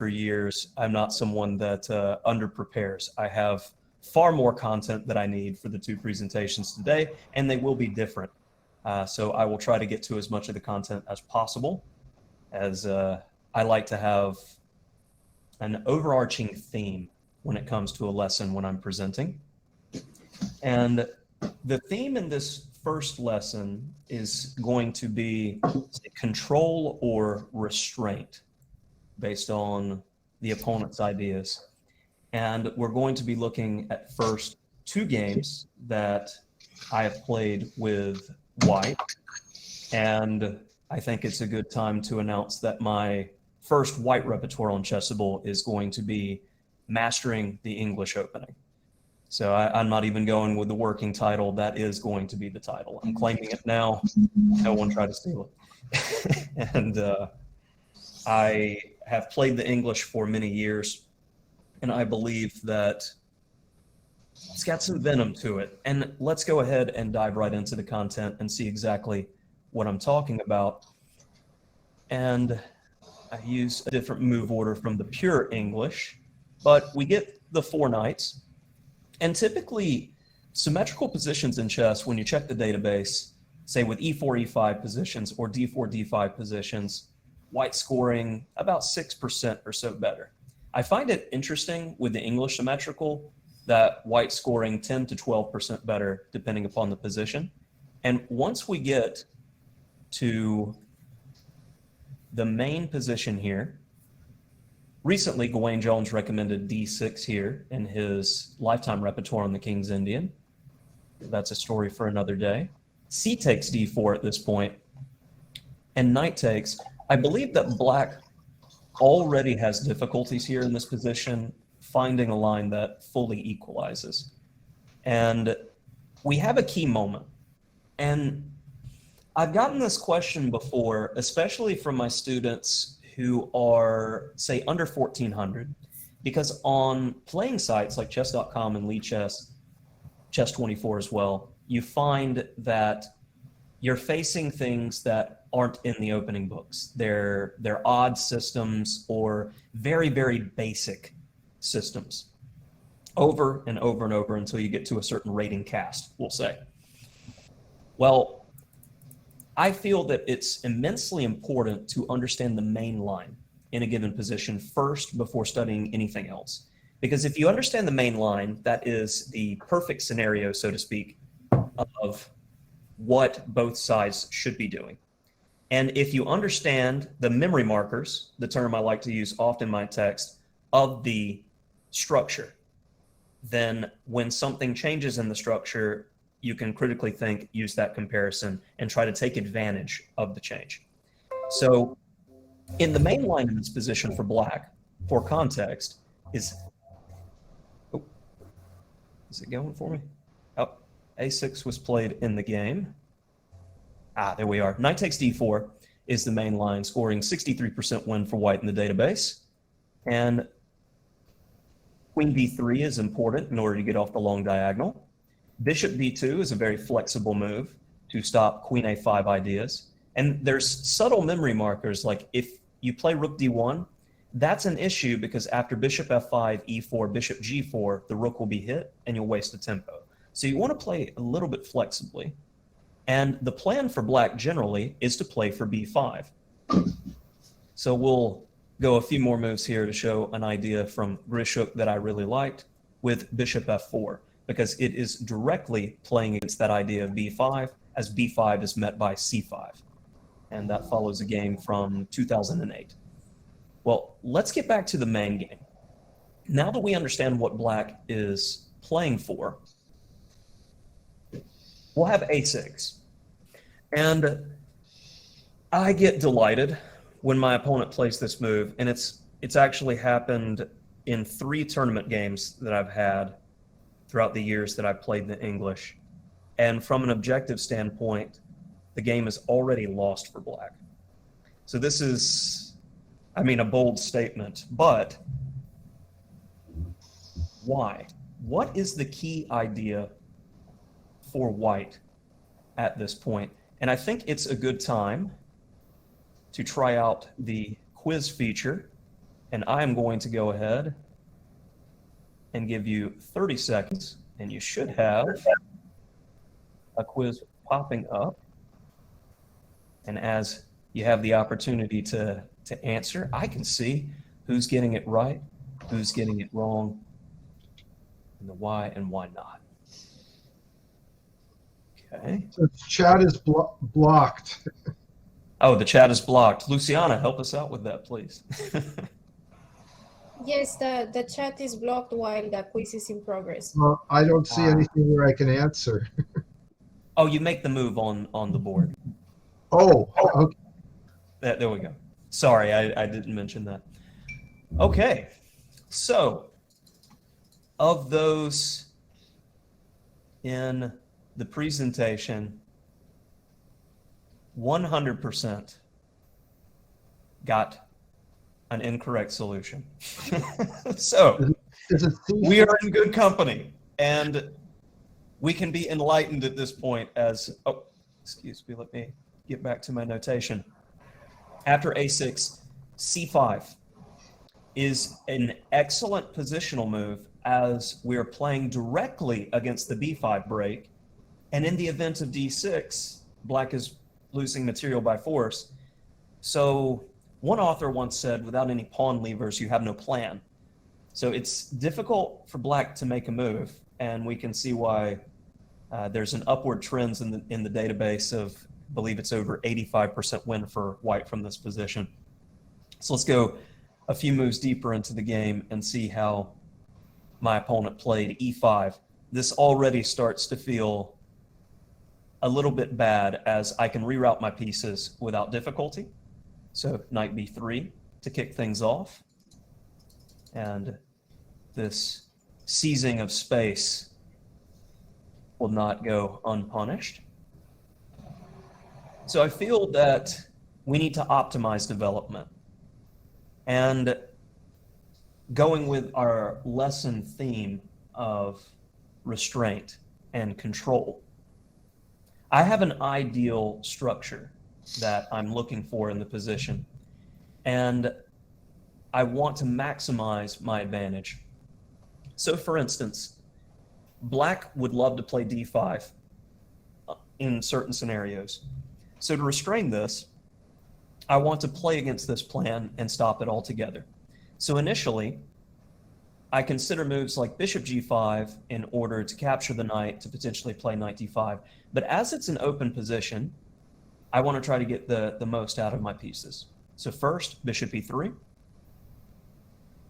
years, I'm not someone that under-prepares. I have far more content that I need for the two presentations today, and they will be different. So I will try to get to as much of the content as possible, as I like to have an overarching theme when it comes to a lesson when I'm presenting. And the theme in this first lesson is going to be control or restraint based on the opponent's ideas. And we're going to be looking at first two games that I have played with white. And I think it's a good time to announce that my first white repertoire on Chessable is going to be Mastering the English Opening. So I'm not even going with the working title. That is going to be the title. I'm claiming it now. No one try to steal it. And I have played the English for many years, and I believe that it's got some venom to it. And let's go ahead and dive right into the content and see exactly what I'm talking about. And I use a different move order from the pure English, but we get the 4 knights. And typically, symmetrical positions in chess, when you check the database, say with e4, e5 positions or d4, d5 positions, white scoring about 6% or so better. I find it interesting with the English symmetrical that white scoring 10 to 12% better depending upon the position. And once we get to the main position here, recently, Gawain Jones recommended d6 here in his lifetime repertoire on the King's Indian. That's a story for another day. C takes d4 at this point, and knight takes. I believe that black already has difficulties here in this position, finding a line that fully equalizes. And we have a key moment. And I've gotten this question before, especially from my students who are, say, under 1,400, because on playing sites like chess.com and Lichess, Chess24 as well, you find that you're facing things that aren't in the opening books. They're odd systems or very, very basic systems over and over and over until you get to a certain rating cast, we'll say. Well, I feel that it's immensely important to understand the main line in a given position first before studying anything else. Because if you understand the main line, that is the perfect scenario, so to speak, of what both sides should be doing. And if you understand the memory markers, the term I like to use often in my text, of the structure, then when something changes in the structure, you can critically think, use that comparison, and try to take advantage of the change. So in the main line in this position for black, for context, is it going for me? Oh, a6 was played in the game. There we are. Knight takes d4 is the main line, scoring 63% win for white in the database. And queen b3 is important in order to get off the long diagonal. Bishop b2 is a very flexible move to stop queen a5 ideas. And there's subtle memory markers, like if you play rook d1, that's an issue because after bishop f5, e4, bishop g4, the rook will be hit and you'll waste a tempo. So you want to play a little bit flexibly. And the plan for black generally is to play for b5. So we'll go a few more moves here to show an idea from Grishuk that I really liked with bishop f4, because it is directly playing against that idea of b5 as b5 is met by c5. And that follows a game from 2008. Well, let's get back to the main game. Now that we understand what black is playing for, we'll have a6. And I get delighted when my opponent plays this move, and it's actually happened in 3 tournament games that I've had throughout the years that I've played the English. And from an objective standpoint, the game is already lost for black. So this is, I mean, a bold statement, but why? What is the key idea for white at this point? And I think it's a good time to try out the quiz feature And I am going to go ahead and give you 30 seconds, and you should have a quiz popping up. And as you have the opportunity to answer, I can see who's getting it right, who's getting it wrong, and the why and why not. Okay. So the chat is blocked. Oh, the chat is blocked. Luciana, help us out with that, please. Yes, the chat is blocked while the quiz is in progress. Well, I don't see anything where I can answer. Oh, you make the move on the board. Oh, okay. There we go. Sorry, I didn't mention that. Okay, so of those in the presentation, 100% got an incorrect solution. So we are in good company, and we can be enlightened at this point as, oh, excuse me, let me get back to my notation. After a6, c5 is an excellent positional move as we're playing directly against the b5 break. And in the event of d6, black is losing material by force. So one author once said, without any pawn levers, you have no plan. So it's difficult for black to make a move, and we can see why there's an upward trend in the database of, I believe it's over 85% win for white from this position. So let's go a few moves deeper into the game and see how my opponent played e5. This already starts to feel a little bit bad as I can reroute my pieces without difficulty. So knight b3 to kick things off. And this seizing of space will not go unpunished. So I feel that we need to optimize development. And going with our lesson theme of restraint and control, I have an ideal structure that I'm looking for in the position, and I want to maximize my advantage. So for instance, black would love to play d5 in certain scenarios. So to restrain this, I want to play against this plan and stop it altogether. So initially, I consider moves like bishop g5 in order to capture the knight to potentially play knight d5. But as it's an open position, I want to try to get the most out of my pieces. So first, bishop e3,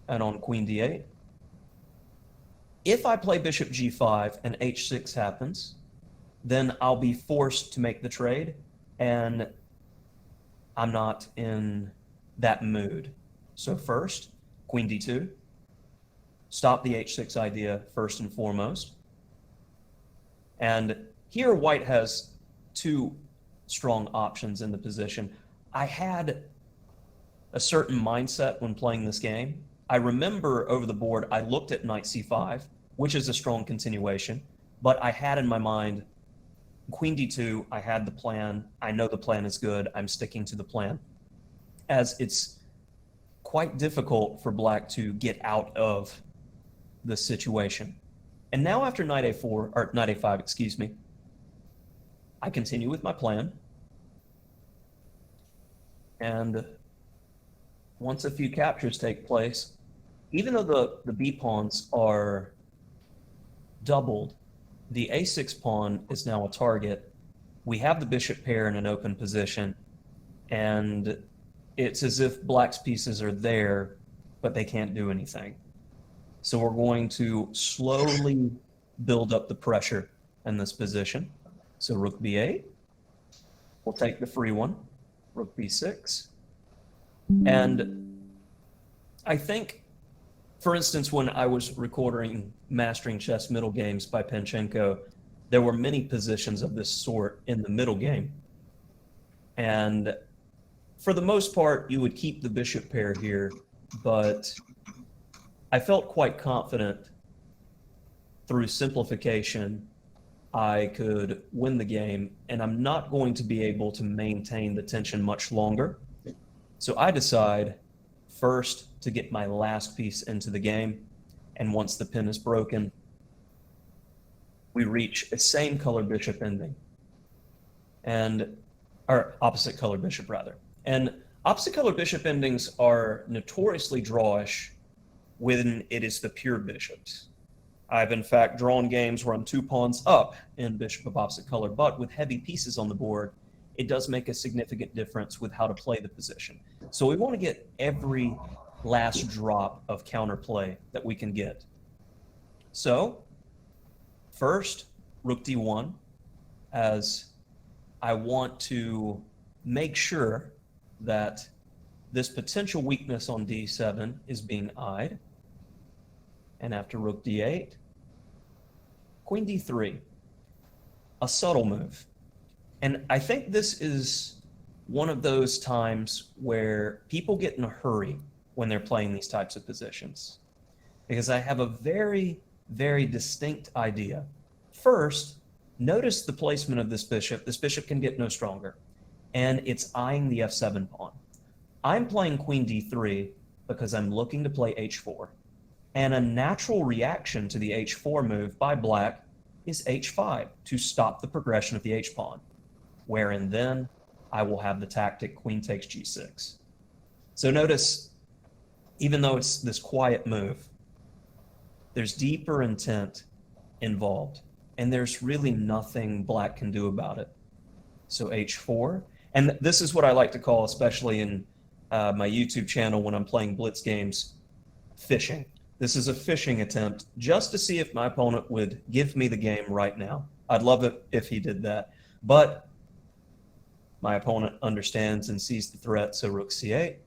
and on queen d8. If I play bishop g5 and h6 happens, then I'll be forced to make the trade, and I'm not in that mood. So first, queen d2, stop the h6 idea first and foremost. And here white has two strong options in the position. I had a certain mindset when playing this game. I remember over the board, I looked at knight c5, which is a strong continuation, but I had in my mind queen d2, I had the plan. I know the plan is good. I'm sticking to the plan, as it's quite difficult for black to get out of the situation. And now after knight a4, or knight a5, excuse me, I continue with my plan. And once a few captures take place, even though the b pawns are doubled, the a6 pawn is now a target. We have the bishop pair in an open position, and it's as if black's pieces are there, but they can't do anything. So we're going to slowly build up the pressure in this position. So rook b8, we'll take the free one, rook b6. And I think, for instance, when I was recording Mastering Chess Middle Games by Penchenko, there were many positions of this sort in the middle game. And for the most part, you would keep the bishop pair here, but I felt quite confident through simplification I could win the game, and I'm not going to be able to maintain the tension much longer. So I decide first to get my last piece into the game. And once the pin is broken, we reach a same color bishop ending. Or opposite color bishop rather. And opposite color bishop endings are notoriously drawish when it is the pure bishops. I've in fact drawn games where I'm 2 pawns up in bishop of opposite color, but with heavy pieces on the board, it does make a significant difference with how to play the position. So we want to get every last drop of counterplay that we can get. So first, rook d1, as I want to make sure that this potential weakness on d7 is being eyed. And after rook d8, queen d3, a subtle move. And I think this is one of those times where people get in a hurry when they're playing these types of positions, because I have a very, very distinct idea. First, notice the placement of this bishop. This bishop can get no stronger, and it's eyeing the f7 pawn. I'm playing queen d3 because I'm looking to play h4, and a natural reaction to the h4 move by black is h5 to stop the progression of the h-pawn, wherein then I will have the tactic queen takes g6. So notice, even though it's this quiet move, there's deeper intent involved, and there's really nothing black can do about it. So h4, and this is what I like to call, especially in my YouTube channel when I'm playing blitz games, fishing. This is a fishing attempt just to see if my opponent would give me the game right now. I'd love it if he did that, but my opponent understands and sees the threat, so rook c8.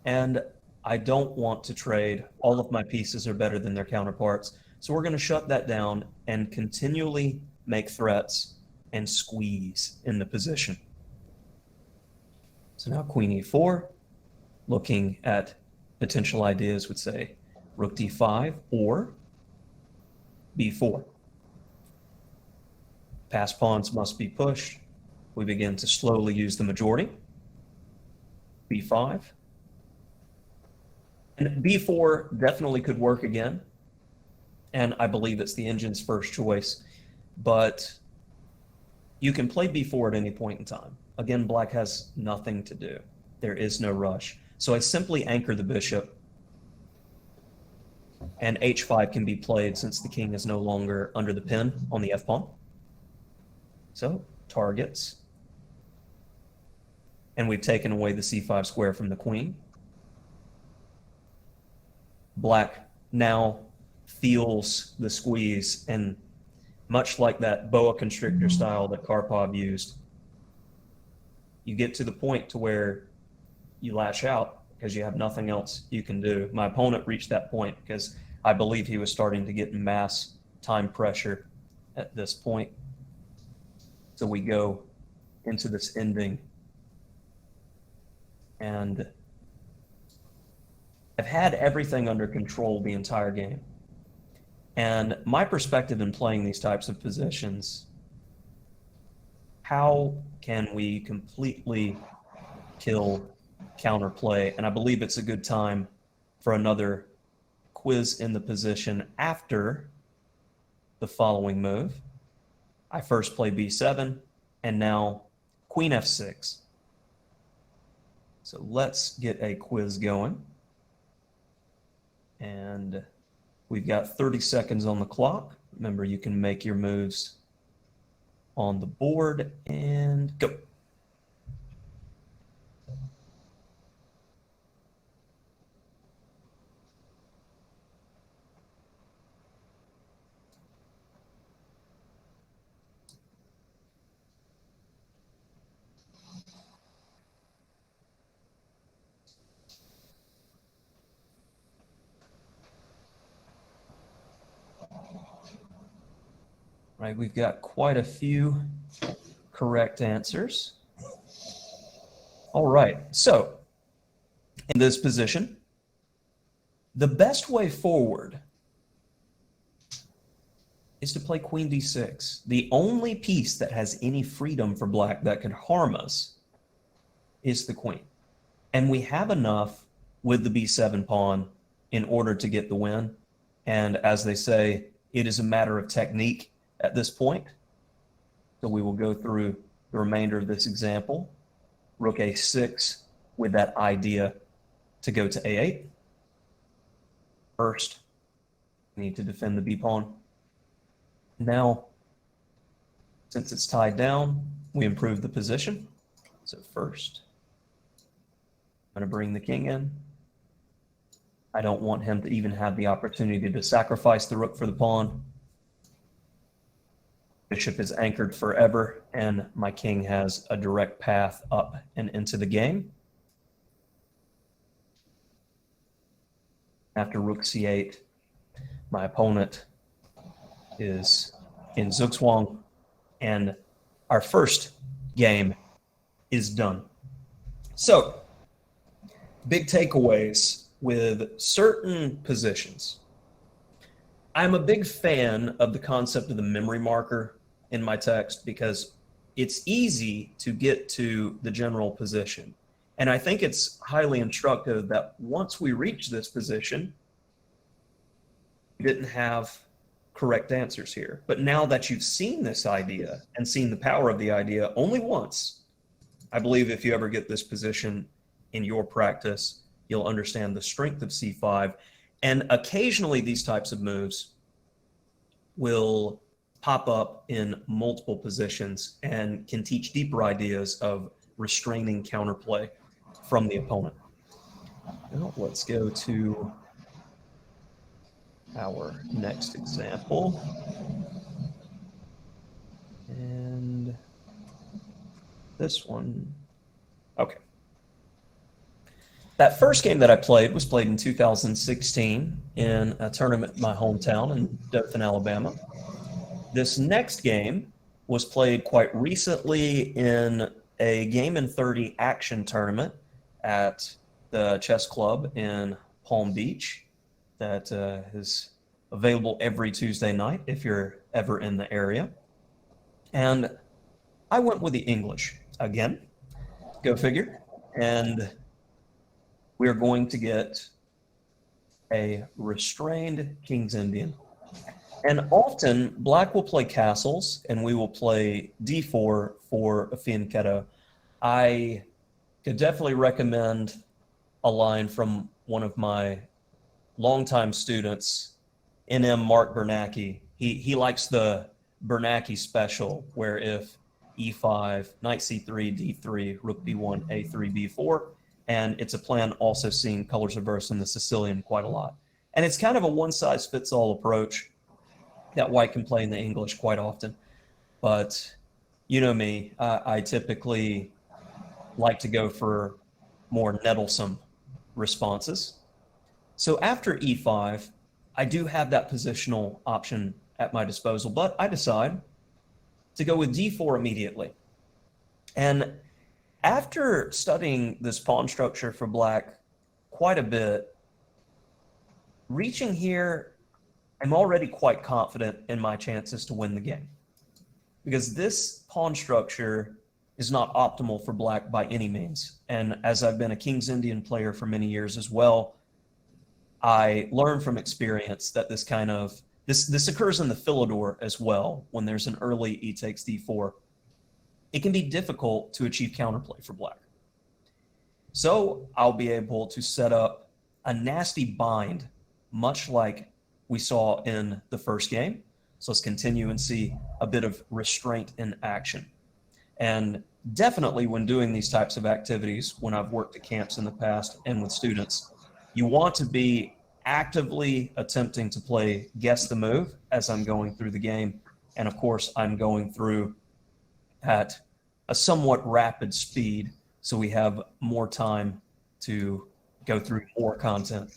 And I don't want to trade. All of my pieces are better than their counterparts. So we're going to shut that down and continually make threats and squeeze in the position. So now queen e4, looking at potential ideas, would say rook d5 or b4. Passed pawns must be pushed. We begin to slowly use the majority. b5. And b4 definitely could work again, and I believe it's the engine's first choice, but you can play b4 at any point in time. Again, black has nothing to do. There is no rush. So I simply anchor the bishop, and h5 can be played since the king is no longer under the pin on the f-pawn. So targets. And we've taken away the c5 square from the queen. Black now feels the squeeze, and much like that boa constrictor style that Karpov used, you get to the point to where you lash out because you have nothing else you can do. My opponent reached that point because I believe he was starting to get mass time pressure at this point. So we go into this ending, and I've had everything under control the entire game. And my perspective in playing these types of positions, how can we completely kill counterplay? And I believe it's a good time for another quiz in the position after the following move. I first play b7, and now queen f6. So let's get a quiz going. And we've got 30 seconds on the clock. Remember, you can make your moves on the board, and go. Right, we've got quite a few correct answers. All right, so in this position, the best way forward is to play queen d6. The only piece that has any freedom for black that could harm us is the queen. And we have enough with the b7 pawn in order to get the win. And as they say, it is a matter of technique at this point. So we will go through the remainder of this example. Rook a6 with that idea to go to a8. First, we need to defend the b pawn. Now, since it's tied down, we improve the position. So first, I'm going to bring the king in. I don't want him to even have the opportunity to sacrifice the rook for the pawn. Bishop is anchored forever, and my king has a direct path up and into the game. After rook c8, my opponent is in Zugzwang, and our first game is done. So, big takeaways with certain positions. I'm a big fan of the concept of the memory marker in my text because it's easy to get to the general position. And I think it's highly instructive that once we reach this position, we didn't have correct answers here. But now that you've seen this idea and seen the power of the idea only once, I believe if you ever get this position in your practice, you'll understand the strength of c5. And occasionally these types of moves will pop up in multiple positions and can teach deeper ideas of restraining counterplay from the opponent. Now let's go to our next example. And this one, okay. That first game that I played was played in 2016 in a tournament in my hometown in Dothan, Alabama. This next game was played quite recently in a Game in 30 action tournament at the chess club in Palm Beach that is available every Tuesday night if you're ever in the area. And I went with the English again, go figure. And we're going to get a restrained King's Indian. And often black will play castles and we will play d4 for a fianchetto. I could definitely recommend a line from one of my longtime students, NM Mark Bernanke. He likes the Bernanke special, where if e5, knight c3, d3, rook b1, a3, b4, and it's a plan also seeing colors reversed in the Sicilian quite a lot. And it's kind of a one-size-fits-all approach that white can play in the English quite often. But you know me, I typically like to go for more nettlesome responses. So after e5, I do have that positional option at my disposal, but I decide to go with d4 immediately. And after studying this pawn structure for black quite a bit, reaching here, I'm already quite confident in my chances to win the game, because this pawn structure is not optimal for black by any means. And as I've been a King's Indian player for many years as well, I learned from experience that this occurs in the Philidor as well. When there's an early e takes d4, it can be difficult to achieve counterplay for black. So I'll be able to set up a nasty bind, much like we saw in the first game. So let's continue and see a bit of restraint in action. And definitely when doing these types of activities, when I've worked at camps in the past and with students, you want to be actively attempting to play guess the move as I'm going through the game. And of course, I'm going through at a somewhat rapid speed, so we have more time to go through more content.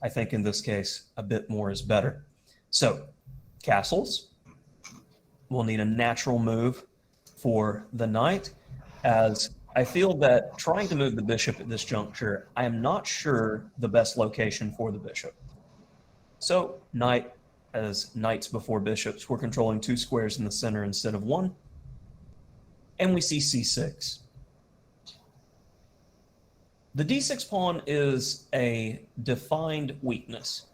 I think in this case, a bit more is better. So castles, we'll need a natural move for the knight, as I feel that trying to move the bishop at this juncture, I am not sure the best location for the bishop. So knight, as knights before bishops, we're controlling two squares in the center instead of one. And we see c6. The d6 pawn is a defined weakness.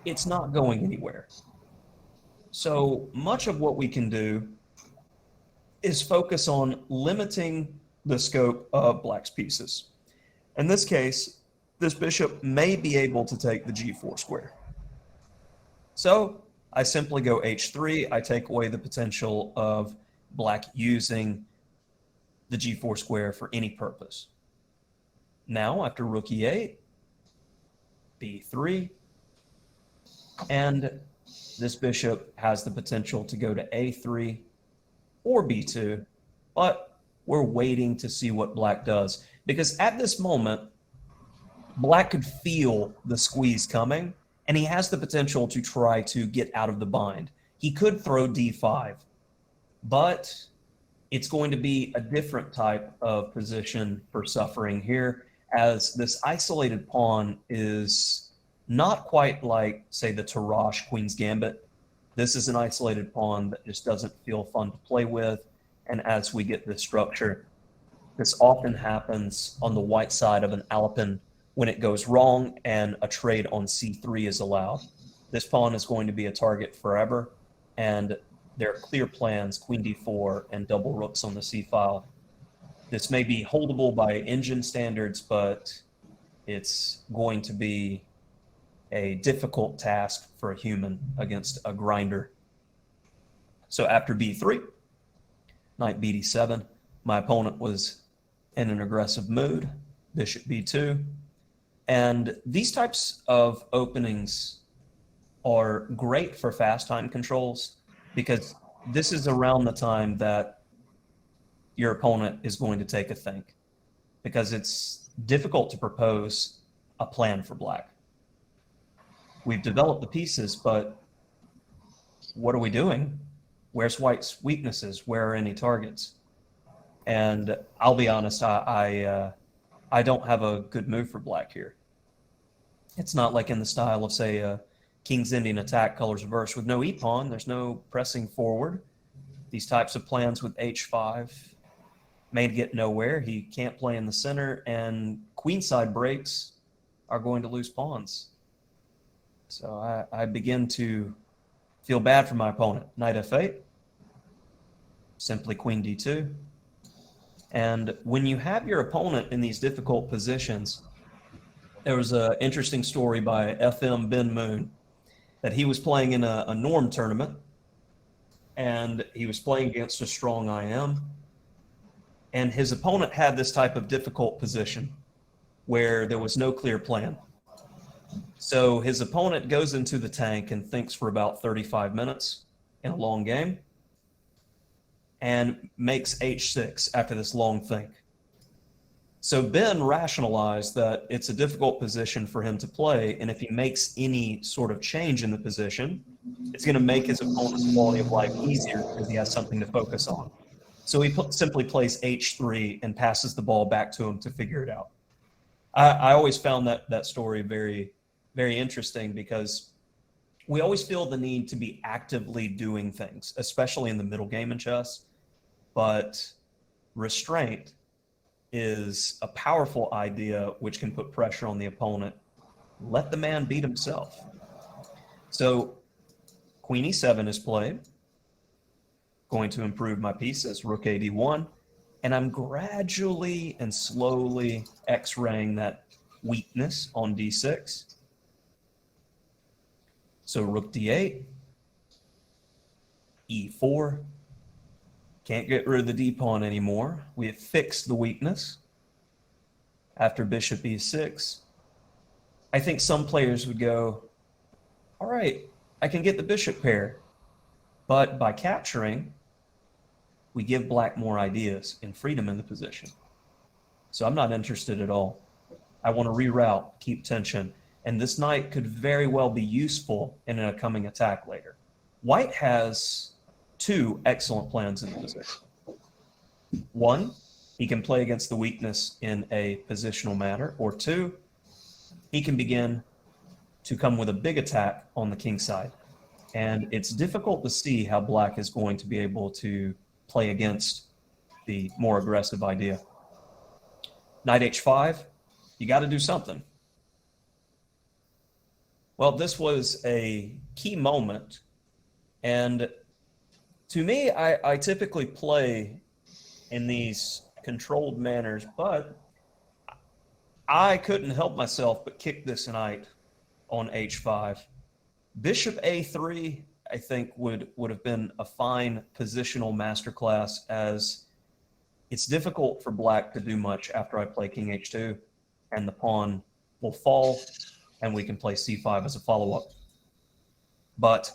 It's not going anywhere. So much of what we can do is focus on limiting the scope of black's pieces. In this case, this bishop may be able to take the g4 square. So I simply go h3. I take away the potential of black using the g4 square for any purpose. Now, after rook e8, b3, and this bishop has the potential to go to a3 or b2, but we're waiting to see what black does. Because at this moment, black could feel the squeeze coming, and he has the potential to try to get out of the bind. He could throw d5, but it's going to be a different type of position for suffering here, as this isolated pawn is not quite like, say, the Tarrasch Queen's Gambit. This is an isolated pawn that just doesn't feel fun to play with. And as we get this structure, this often happens on the white side of an Alpin when it goes wrong and a trade on c3 is allowed. This pawn is going to be a target forever, and there are clear plans, queen d4 and double rooks on the c-file. This may be holdable by engine standards, but it's going to be a difficult task for a human against a grinder. So after b3, knight bd7, my opponent was in an aggressive mood, bishop b2. And these types of openings are great for fast time controls, because this is around the time that your opponent is going to take a think, because it's difficult to propose a plan for black. We've developed the pieces, but what are we doing? Where's white's weaknesses? Where are any targets? And I'll be honest, I don't have a good move for black here. It's not like in the style of, say, a King's Indian attack, colors reverse with no e-pawn. There's no pressing forward. These types of plans with h5 may get nowhere. He can't play in the center, and queenside breaks are going to lose pawns. So I begin to feel bad for my opponent. Knight f8, simply queen d2. And when you have your opponent in these difficult positions, there was an interesting story by FM Ben Moon that he was playing in a norm tournament, and he was playing against a strong IM, and his opponent had this type of difficult position where there was no clear plan. So his opponent goes into the tank and thinks for about 35 minutes in a long game and makes h6 after this long think. So Ben rationalized that it's a difficult position for him to play, and if he makes any sort of change in the position, it's going to make his opponent's quality of life easier because he has something to focus on. So he simply plays h3 and passes the ball back to him to figure it out. I always found that story very, very interesting, because we always feel the need to be actively doing things, especially in the middle game in chess. But restraint is a powerful idea which can put pressure on the opponent. Let the man beat himself. So queen e7 is played. Going to improve my pieces, rook a d1, and I'm gradually and slowly x-raying that weakness on d6. So rook d8, e4. Can't get rid of the d-pawn anymore. We have fixed the weakness. After bishop e6, I think some players would go, all right, I can get the bishop pair. But by capturing, we give black more ideas and freedom in the position. So I'm not interested at all. I want to reroute, keep tension, and this knight could very well be useful in a coming attack later. White has two excellent plans in the position. One, he can play against the weakness in a positional manner, or two, he can begin to come with a big attack on the king side. And it's difficult to see how black is going to be able to play against the more aggressive idea. Knight h5, you got to do something. Well, this was a key moment, and to me, I typically play in these controlled manners, but I couldn't help myself but kick this knight on h5. Bishop a3, I think, would have been a fine positional masterclass, as it's difficult for black to do much after I play king h2, and the pawn will fall, and we can play c5 as a follow-up. But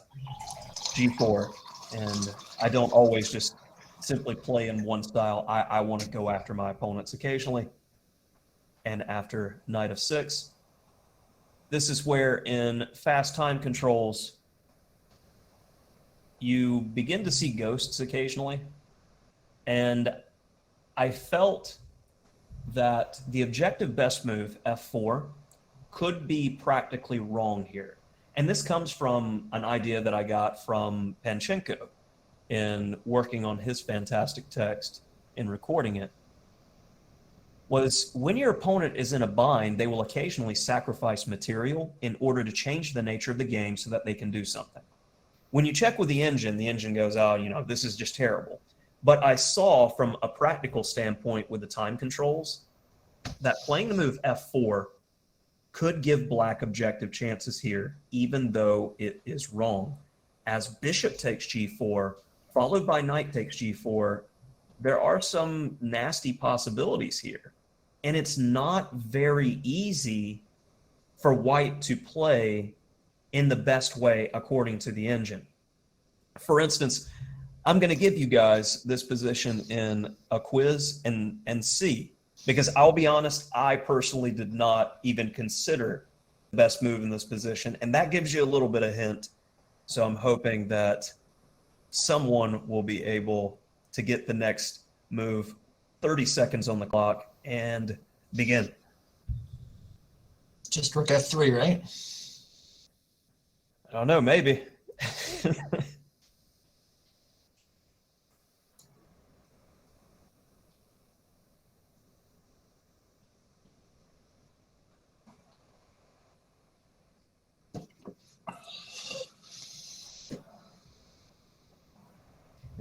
g4, and I don't always just simply play in one style. I want to go after my opponents occasionally. And after knight of 6, this is where in fast time controls, you begin to see ghosts occasionally. And I felt that the objective best move, f4, could be practically wrong here. And this comes from an idea that I got from Panchenko in working on his fantastic text and recording it, was when your opponent is in a bind, they will occasionally sacrifice material in order to change the nature of the game so that they can do something. When you check with the engine goes, oh, you know, this is just terrible. But I saw from a practical standpoint with the time controls that playing the move f4 could give black objective chances here, even though it is wrong. As bishop takes g4, followed by knight takes g4, there are some nasty possibilities here. And it's not very easy for white to play in the best way according to the engine. For instance, I'm going to give you guys this position in a quiz and see, because I'll be honest, I personally did not even consider the best move in this position, and that gives you a little bit of hint. So I'm hoping that someone will be able to get the next move. 30 seconds on the clock and begin. Just rook f3, right? I don't know, maybe.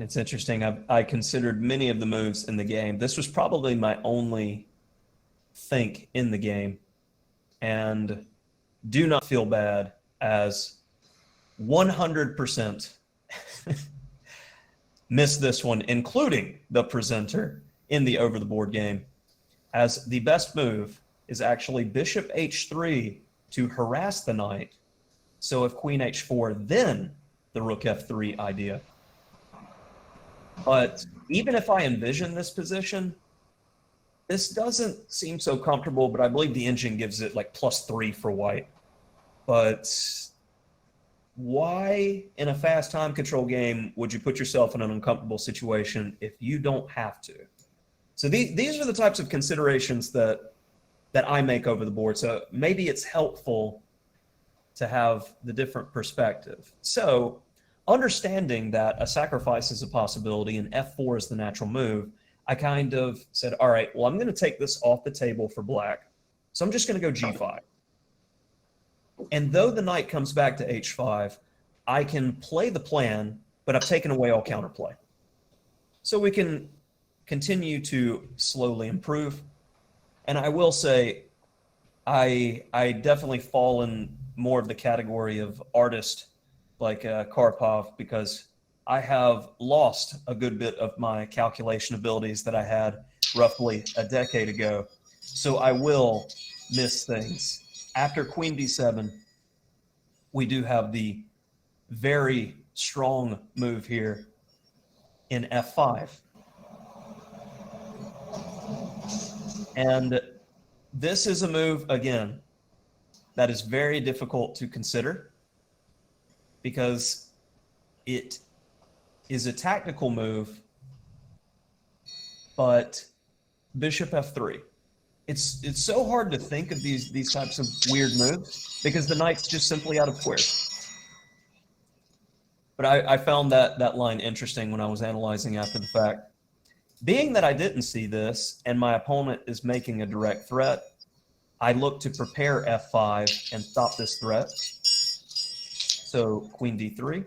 It's interesting. I considered many of the moves in the game. This was probably my only think in the game. And do not feel bad, as 100% missed this one, including the presenter in the over the board game, as the best move is actually bishop h3 to harass the knight. So if queen h4, then the rook f3 idea. But even if I envision this position, this doesn't seem so comfortable, but I believe the engine gives it like +3 for white. But why in a fast time control game would you put yourself in an uncomfortable situation if you don't have to? So these are the types of considerations that I make over the board. So maybe it's helpful to have the different perspective. So understanding that a sacrifice is a possibility and f4 is the natural move, I kind of said, all right, well, I'm going to take this off the table for black. So I'm just going to go g5. And though the knight comes back to h5, I can play the plan, but I've taken away all counterplay. So we can continue to slowly improve. And I will say, I definitely fall in more of the category of artist like Karpov, because I have lost a good bit of my calculation abilities that I had roughly a decade ago. So I will miss things. After queen d7, we do have the very strong move here in f5. And this is a move, again, that is very difficult to consider, because it is a tactical move, but bishop f3. It's so hard to think of these types of weird moves because the knight's just simply out of squares. But I found that line interesting when I was analyzing after the fact. Being that I didn't see this and my opponent is making a direct threat, I look to prepare f5 and stop this threat. So queen d3.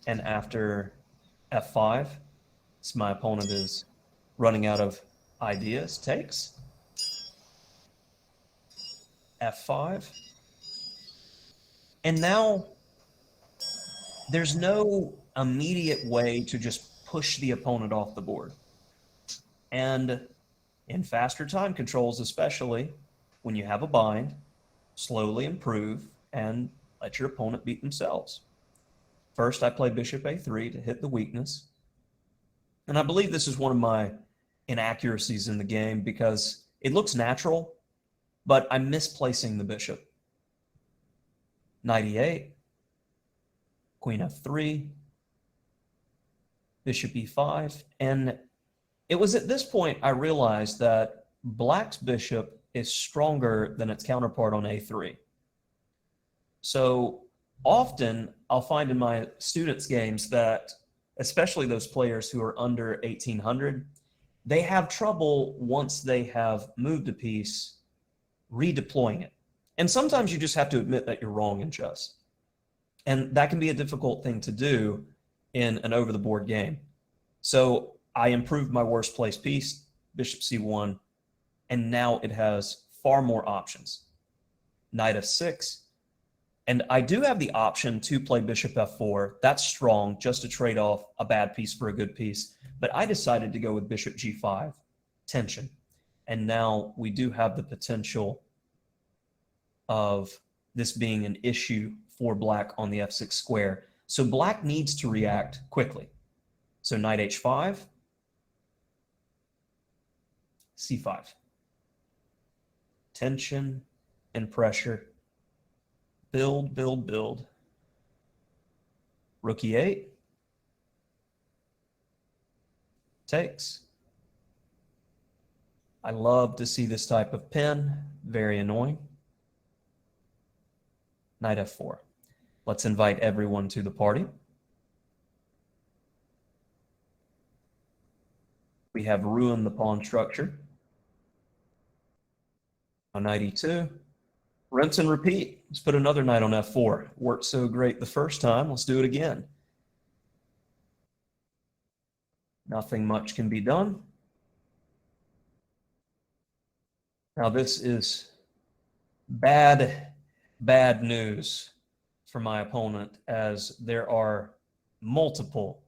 And after f5, so my opponent is running out of ideas, takes. f5. And now there's no immediate way to just push the opponent off the board. And in faster time controls, especially when you have a bind, slowly improve and let your opponent beat themselves. First, I play bishop a3 to hit the weakness. And I believe this is one of my inaccuracies in the game because it looks natural, but I'm misplacing the bishop. Knight e8, queen f3, bishop e5. And it was at this point I realized that black's bishop is stronger than its counterpart on a3. So often I'll find in my students' games that, especially those players who are under 1800, they have trouble once they have moved a piece redeploying it. And sometimes you just have to admit that you're wrong in chess. And that can be a difficult thing to do in an over-the-board game. So I improved my worst placed piece, bishop c1, and now it has far more options. Knight f6, and I do have the option to play bishop f4. That's strong, just to trade off a bad piece for a good piece. But I decided to go with bishop g5, tension. And now we do have the potential of this being an issue for black on the f6 square. So black needs to react quickly. So knight h5, c5. Tension and pressure. Build, build, build. Rook e8. Takes. I love to see this type of pin. Very annoying. Knight f4. Let's invite everyone to the party. We have ruined the pawn structure. On knight e2. Rinse and repeat. Let's put another knight on f4. Worked so great the first time. Let's do it again. Nothing much can be done. Now this is bad news for my opponent, as there are multiple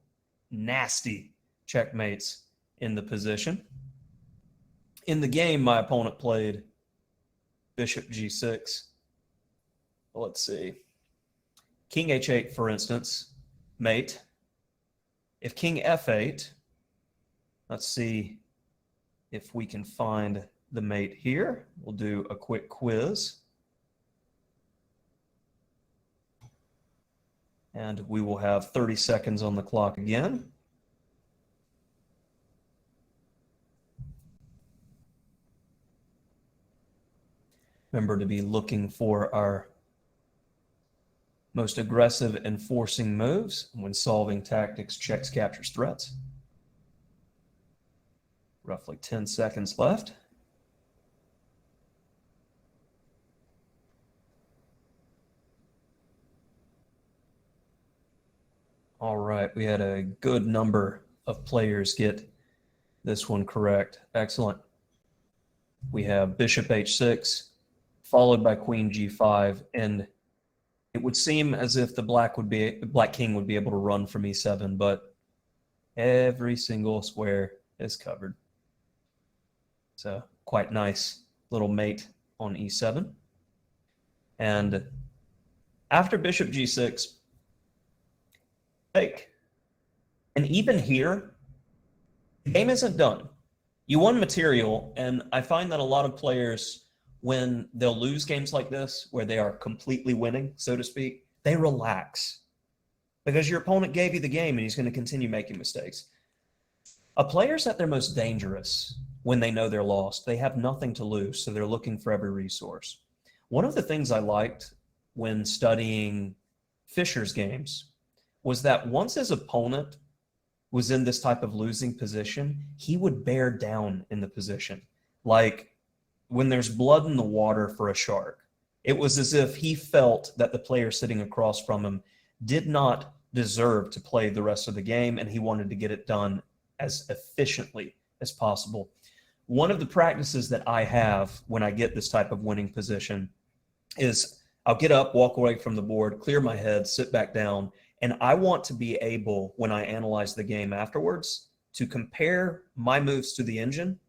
nasty checkmates in the position. In the game, my opponent played bishop g6. Let's see. King h8, for instance, mate. If king f8, let's see if we can find the mate here. We'll do a quick quiz. And we will have 30 seconds on the clock again. Remember to be looking for our most aggressive and forcing moves when solving tactics, checks, captures, threats. Roughly 10 seconds left. All right, we had a good number of players get this one correct. Excellent. We have bishop h6, followed by queen g5, and it would seem as if the black king would be able to run from e7, but every single square is covered. So quite nice little mate on e7. And after bishop g6, take. And even here, the game isn't done. You won material, and I find that a lot of players, when they'll lose games like this, where they are completely winning, so to speak, they relax. Because your opponent gave you the game and he's going to continue making mistakes. A player's at their most dangerous when they know they're lost. They have nothing to lose, so they're looking for every resource. One of the things I liked when studying Fischer's games was that once his opponent was in this type of losing position, he would bear down in the position. Like when there's blood in the water for a shark, it was as if he felt that the player sitting across from him did not deserve to play the rest of the game, and he wanted to get it done as efficiently as possible. One of the practices that I have when I get this type of winning position is I'll get up, walk away from the board, clear my head, sit back down, and I want to be able, when I analyze the game afterwards, to compare my moves to the engine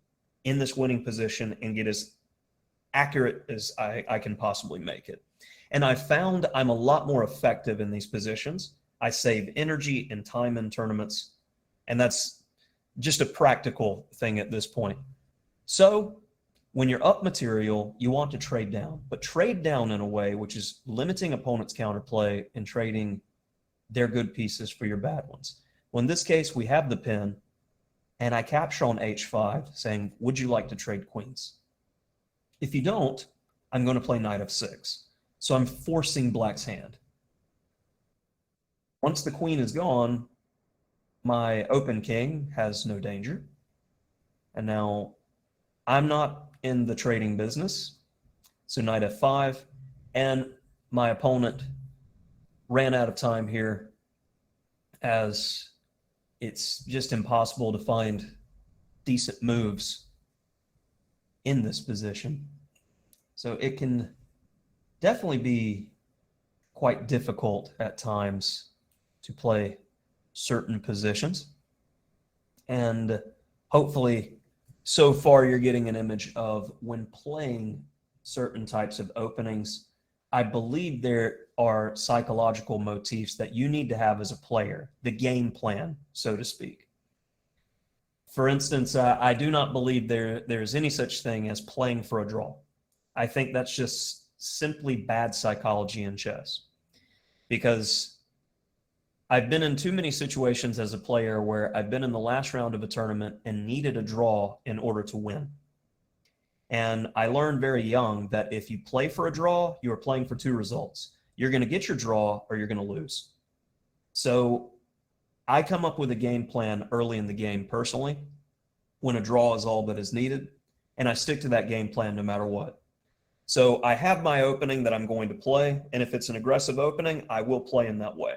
in this winning position and get as accurate as I can possibly make it. And I found I'm a lot more effective in these positions. I save energy and time in tournaments, and that's just a practical thing at this point. So when you're up material, you want to trade down, but trade down in a way which is limiting opponents' counterplay and trading their good pieces for your bad ones. Well, in this case, we have the pin, and I capture on h5 saying, would you like to trade queens? If you don't, I'm going to play knight f6. So I'm forcing black's hand. Once the queen is gone, my open king has no danger. And now I'm not in the trading business. So knight f5, and my opponent ran out of time here, as it's just impossible to find decent moves in this position. So it can definitely be quite difficult at times to play certain positions. And hopefully so far you're getting an image of when playing certain types of openings. I believe there are psychological motifs that you need to have as a player, the game plan, so to speak. For instance, I do not believe there's any such thing as playing for a draw. I think that's just simply bad psychology in chess, because I've been in too many situations as a player where I've been in the last round of a tournament and needed a draw in order to win. And I learned very young that if you play for a draw, you are playing for two results. You're going to get your draw or you're going to lose. So I come up with a game plan early in the game personally, when a draw is all that is needed, and I stick to that game plan no matter what. So I have my opening that I'm going to play, and if it's an aggressive opening, I will play in that way.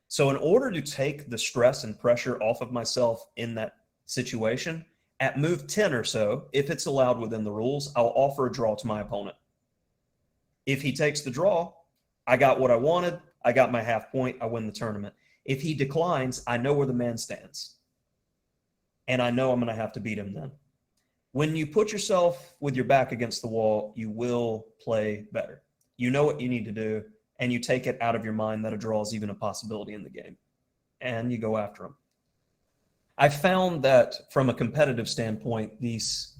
So in order to take the stress and pressure off of myself in that situation, at move 10 or so, if it's allowed within the rules, I'll offer a draw to my opponent. If he takes the draw, I got what I wanted, I got my half point, I win the tournament. If he declines, I know where the man stands. And I know I'm going to have to beat him then. When you put yourself with your back against the wall, you will play better. You know what you need to do, and you take it out of your mind that a draw is even a possibility in the game. And you go after him. I found that from a competitive standpoint, these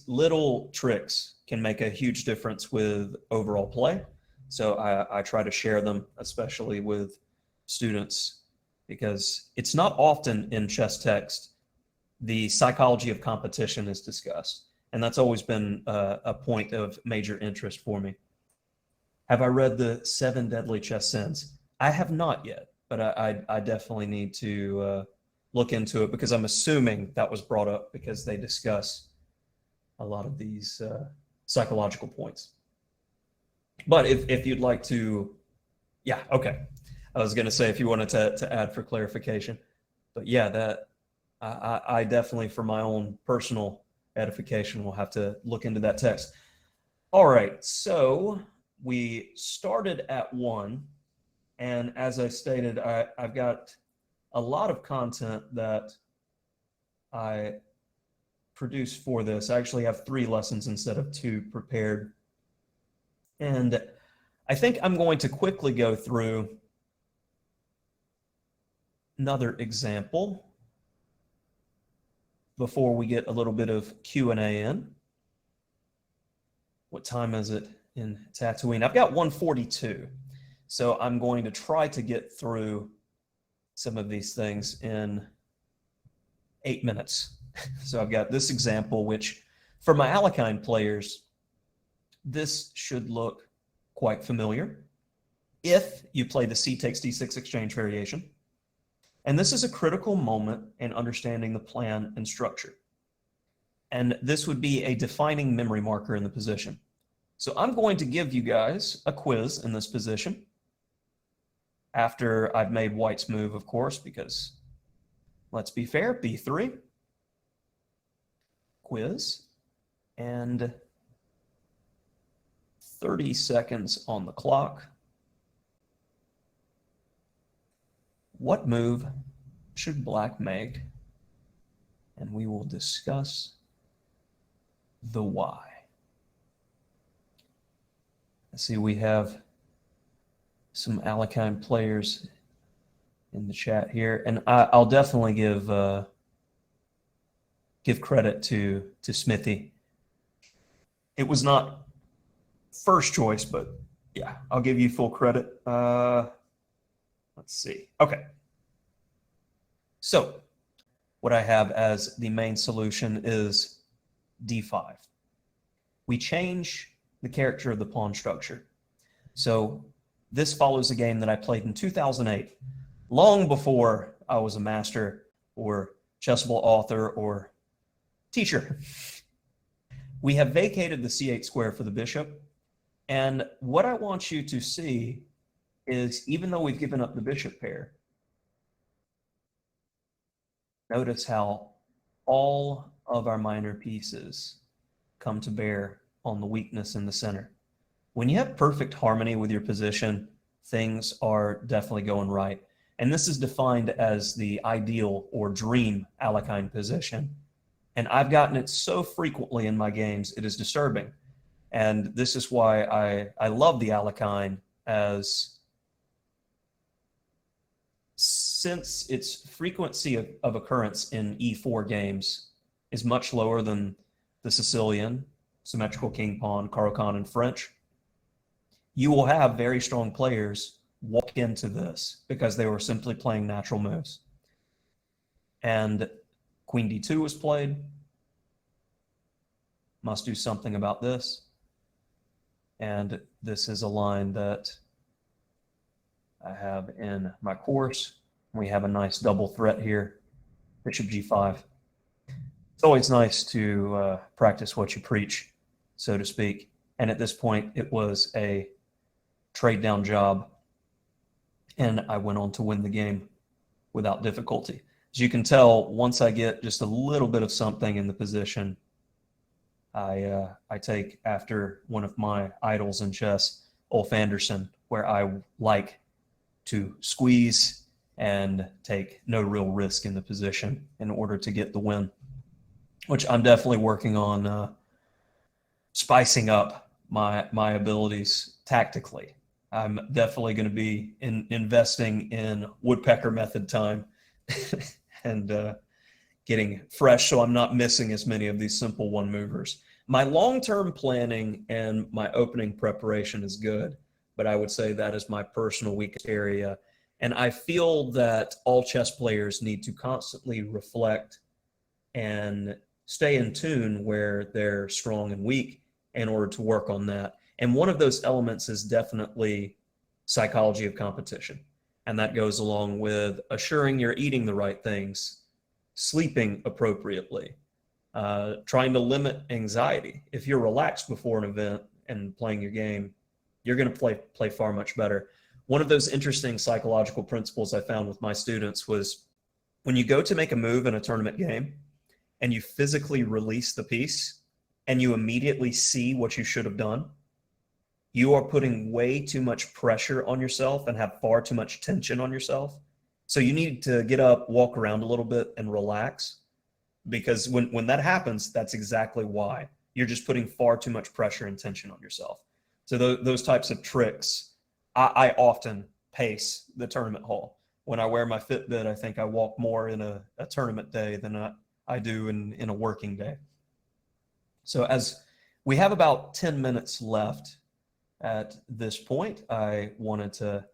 little tricks can make a huge difference with overall play. So I try to share them, especially with students, because it's not often in chess text the psychology of competition is discussed. And that's always been a point of major interest for me. Have I read the 7 Deadly Chess Sins? I have not yet, but I definitely need to look into it, because I'm assuming that was brought up because they discuss a lot of these psychological points. But if you'd like to, yeah, okay. I was going to say if you wanted to add for clarification. But yeah, that I definitely, for my own personal edification, will have to look into that text. All right, so we started at 1, and as I stated, I've got a lot of content that I produce for this. I actually have 3 lessons instead of 2 prepared. And I think I'm going to quickly go through another example before we get a little bit of Q&A in. What time is it in Tatooine? I've got 1:42. So I'm going to try to get through some of these things in 8 minutes. So I've got this example, which for my Alekhine players, this should look quite familiar. If you play the c takes d6 exchange variation, And this is a critical moment in understanding the plan and structure. And this would be a defining memory marker in the position. So I'm going to give you guys a quiz in this position after I've made white's move, of course, because let's be fair, B3, quiz, and 30 seconds on the clock. What move should black make? And we will discuss the why. I see we have some Alekhine players in the chat here, and I'll definitely give credit to Smithy. It was not first choice, but yeah, I'll give you full credit. Let's see. Okay. So what I have as the main solution is D5. We change the character of the pawn structure. So this follows a game that I played in 2008, long before I was a master or Chessable author or teacher. We have vacated the C8 square for the bishop. And what I want you to see is, even though we've given up the bishop pair, notice how all of our minor pieces come to bear on the weakness in the center. When you have perfect harmony with your position, things are definitely going right. And this is defined as the ideal or dream Alekhine position. And I've gotten it so frequently in my games, it is disturbing. And this is why I love the Alekhine, as since its frequency of occurrence in E4 games is much lower than the Sicilian, symmetrical king pawn, Caro-Kann, and French, you will have very strong players walk into this because they were simply playing natural moves. And Queen D2 was played. Must do something about this. And this is a line that I have in my course. We have a nice double threat here, Bishop G5. It's always nice to practice what you preach, so to speak. And at this point, it was a trade down job, and I went on to win the game without difficulty. As you can tell, once I get just a little bit of something in the position, I take after one of my idols in chess, Ulf Anderson, where I like to squeeze and take no real risk in the position in order to get the win, which I'm definitely working on spicing up my abilities tactically. I'm definitely going to be investing in woodpecker method time and getting fresh, so I'm not missing as many of these simple one movers. My long-term planning and my opening preparation is good, but I would say that is my personal weakest area. And I feel that all chess players need to constantly reflect and stay in tune where they're strong and weak in order to work on that. And one of those elements is definitely psychology of competition. And that goes along with assuring you're eating the right things, sleeping appropriately, trying to limit anxiety. If you're relaxed before an event and playing your game, you're going to play far much better. One of those interesting psychological principles I found with my students was, when you go to make a move in a tournament game and you physically release the piece and you immediately see what you should have done, you are putting way too much pressure on yourself and have far too much tension on yourself. So you need to get up, walk around a little bit, and relax, because when that happens, that's exactly why. You're just putting far too much pressure and tension on yourself. So those types of tricks, I often pace the tournament hall. When I wear my Fitbit, I think I walk more in a tournament day than I do in a working day. So as we have about 10 minutes left at this point, I wanted to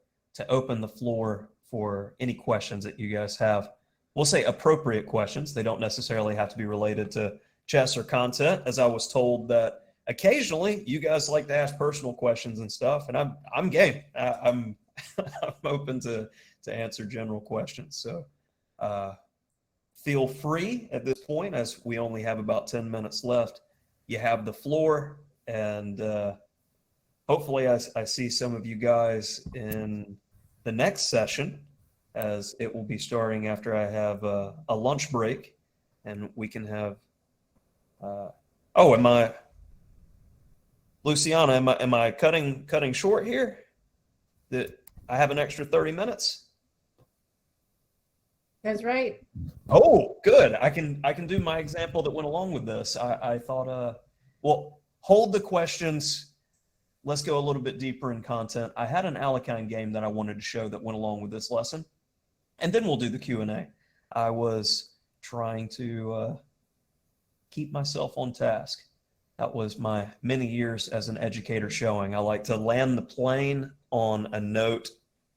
open the floor for any questions that you guys have. We'll say appropriate questions. They don't necessarily have to be related to chess or content, as I was told that occasionally you guys like to ask personal questions and stuff, and I'm game. I'm open to answer general questions. So Feel free at this point, as we only have about 10 minutes left. You have the floor, and hopefully I see some of you guys in the next session, as it will be starting after I have a lunch break, and we can have, Luciana, am I cutting short here? That I have an extra 30 minutes? That's right. Oh, good. I can do my example that went along with this. I thought, well, hold the questions. Let's go a little bit deeper in content. I had an Alekhine game that I wanted to show that went along with this lesson, and then we'll do the Q&A. I was trying to keep myself on task. That was my many years as an educator showing. I like to land the plane on a note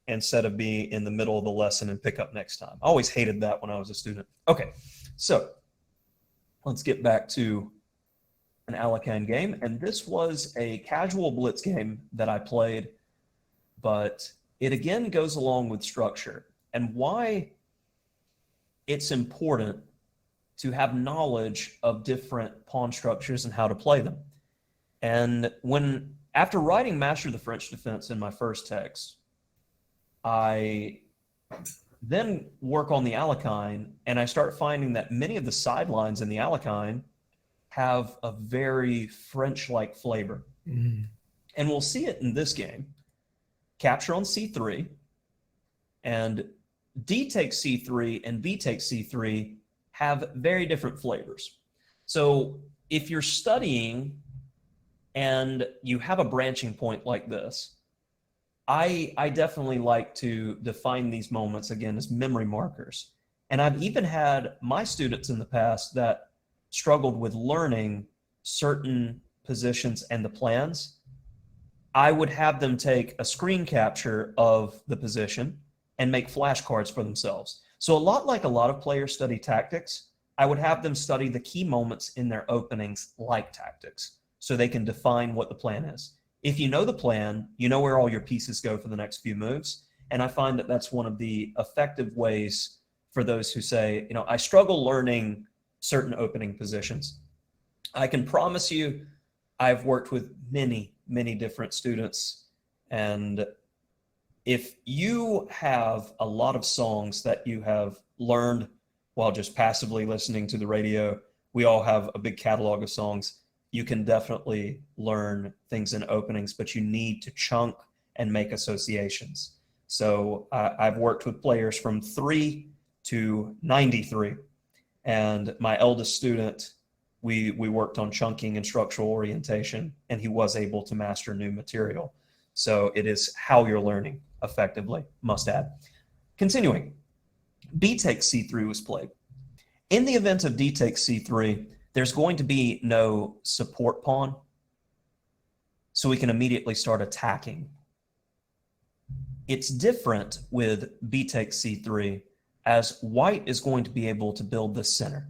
instead of being in the middle of the lesson and pick up next time. I always hated that when I was a student. Okay, so let's get back to an Alekhine game. And this was a casual blitz game that I played, but it again goes along with structure and why it's important to have knowledge of different pawn structures and how to play them. And after writing Master the French Defense in my first text, I then work on the Alekhine, and I start finding that many of the sidelines in the Alekhine have a very French-like flavor. Mm. And we'll see it in this game. Capture on C3, and D takes C3 and B takes C3 have very different flavors. So if you're studying and you have a branching point like this, I definitely like to define these moments again as memory markers. And I've even had my students in the past that struggled with learning certain positions and the plans. I would have them take a screen capture of the position and make flashcards for themselves. So a lot like a lot of players study tactics, I would have them study the key moments in their openings like tactics, so they can define what the plan is. If you know the plan, you know where all your pieces go for the next few moves. And I find that that's one of the effective ways for those who say, I struggle learning certain opening positions. I can promise you, I've worked with many, many different students. And if you have a lot of songs that you have learned while just passively listening to the radio, we all have a big catalog of songs. You can definitely learn things in openings, but you need to chunk and make associations. So I've worked with players from 3 to 93. And my eldest student, we worked on chunking and structural orientation, and he was able to master new material. So it is how you're learning effectively, must add. Continuing, B takes C3 was played. In the event of D takes C3, there's going to be no support pawn, so we can immediately start attacking. It's different with B takes C3, as white is going to be able to build the center.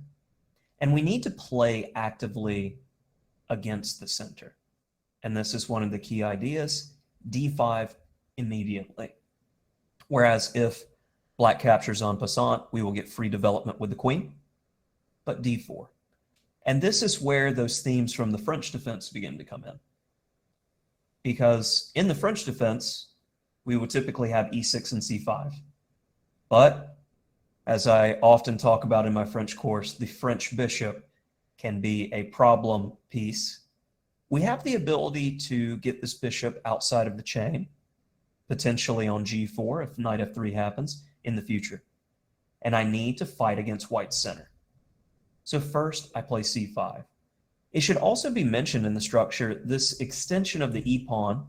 And we need to play actively against the center. And this is one of the key ideas, D5 immediately. Whereas if black captures en passant, we will get free development with the queen, but D4. And this is where those themes from the French defense begin to come in. Because in the French defense, we would typically have E6 and C5. But as I often talk about in my French course, the French bishop can be a problem piece. We have the ability to get this bishop outside of the chain, potentially on G4 if knight F3 happens in the future. And I need to fight against white's center. So first, I play C5. It should also be mentioned in the structure, this extension of the E-pawn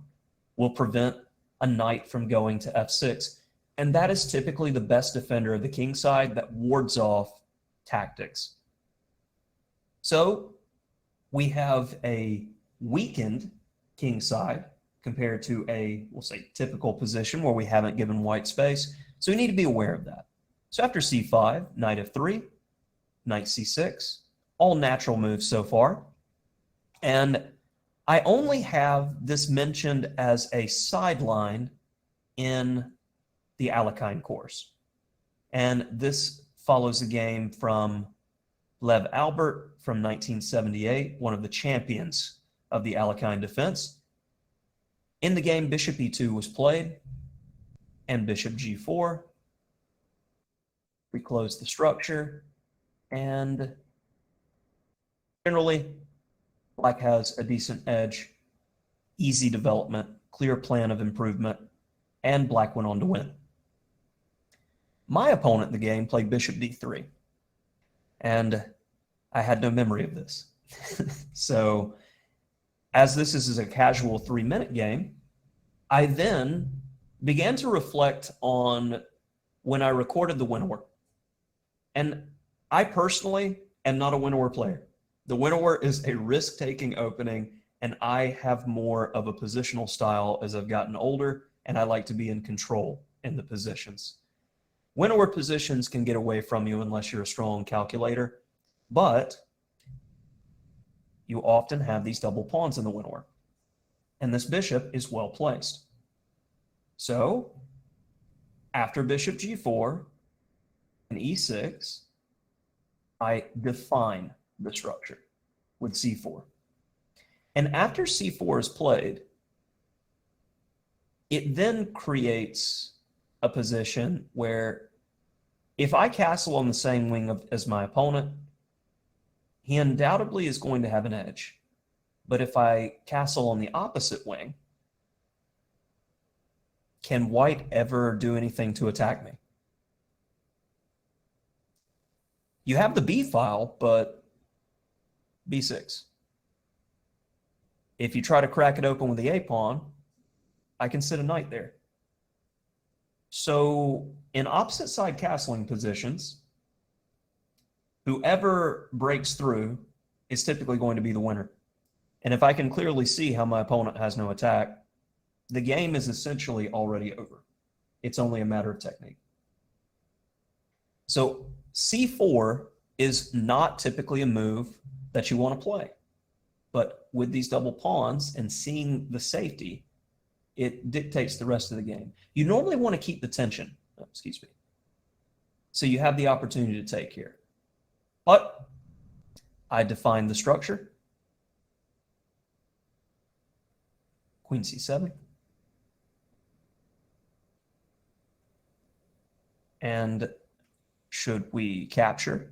will prevent a knight from going to F6, and that is typically the best defender of the king side that wards off tactics. So we have a weakened king side compared to a, we'll say, typical position where we haven't given white space, so we need to be aware of that. So after C5, knight F3, knight C6, all natural moves so far. And I only have this mentioned as a sideline in the Alekhine course. And this follows a game from Lev Albert from 1978, one of the champions of the Alekhine defense. In the game, bishop e2 was played, and bishop g4. We close the structure, and generally, black has a decent edge, easy development, clear plan of improvement, and black went on to win. My opponent in the game played bishop d3, and I had no memory of this. So, as this is a casual 3-minute game, I then began to reflect on when I recorded the winnower. And I personally am not a winnower player. The winnower is a risk-taking opening, and I have more of a positional style as I've gotten older, and I like to be in control in the positions. Winnower positions can get away from you unless you're a strong calculator, but you often have these double pawns in the winnower, and this bishop is well placed. So, after bishop g4 and e6, I define the structure with c4. And after c4 is played, it then creates a position where if I castle on the same wing as my opponent, he undoubtedly is going to have an edge. But if I castle on the opposite wing, can white ever do anything to attack me? You have the b file, but b6. If you try to crack it open with the a pawn, I can sit a knight there. So in opposite side castling positions, whoever breaks through is typically going to be the winner. And if I can clearly see how my opponent has no attack, the game is essentially already over. It's only a matter of technique. So c4 is not typically a move that you want to play. But with these double pawns and seeing the safety, it dictates the rest of the game. You normally want to keep the tension. Oh, excuse me. So you have the opportunity to take here. But I define the structure. Queen c7. And should we capture?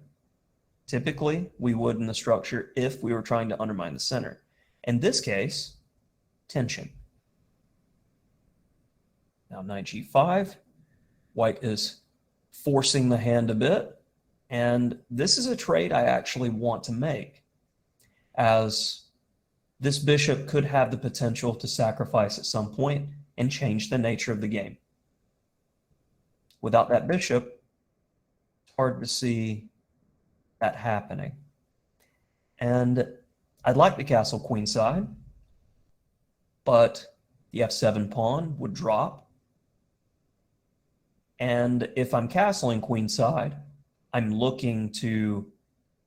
Typically, we would in the structure if we were trying to undermine the center. In this case, tension. Now knight g5. White is forcing the hand a bit. And this is a trade I actually want to make, as this bishop could have the potential to sacrifice at some point and change the nature of the game. Without that bishop, it's hard to see that happening. And I'd like to castle queenside, but the f7 pawn would drop. And if I'm castling queenside, I'm looking to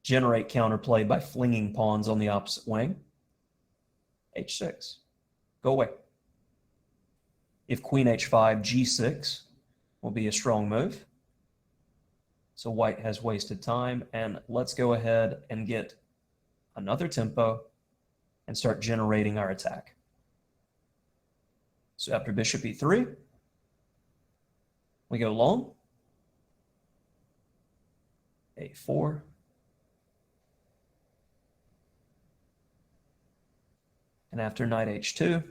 generate counterplay by flinging pawns on the opposite wing. h6, go away. If queen h5, g6 will be a strong move. So white has wasted time, and let's go ahead and get another tempo and start generating our attack. So after bishop e3, we go long. a4. And after knight h2,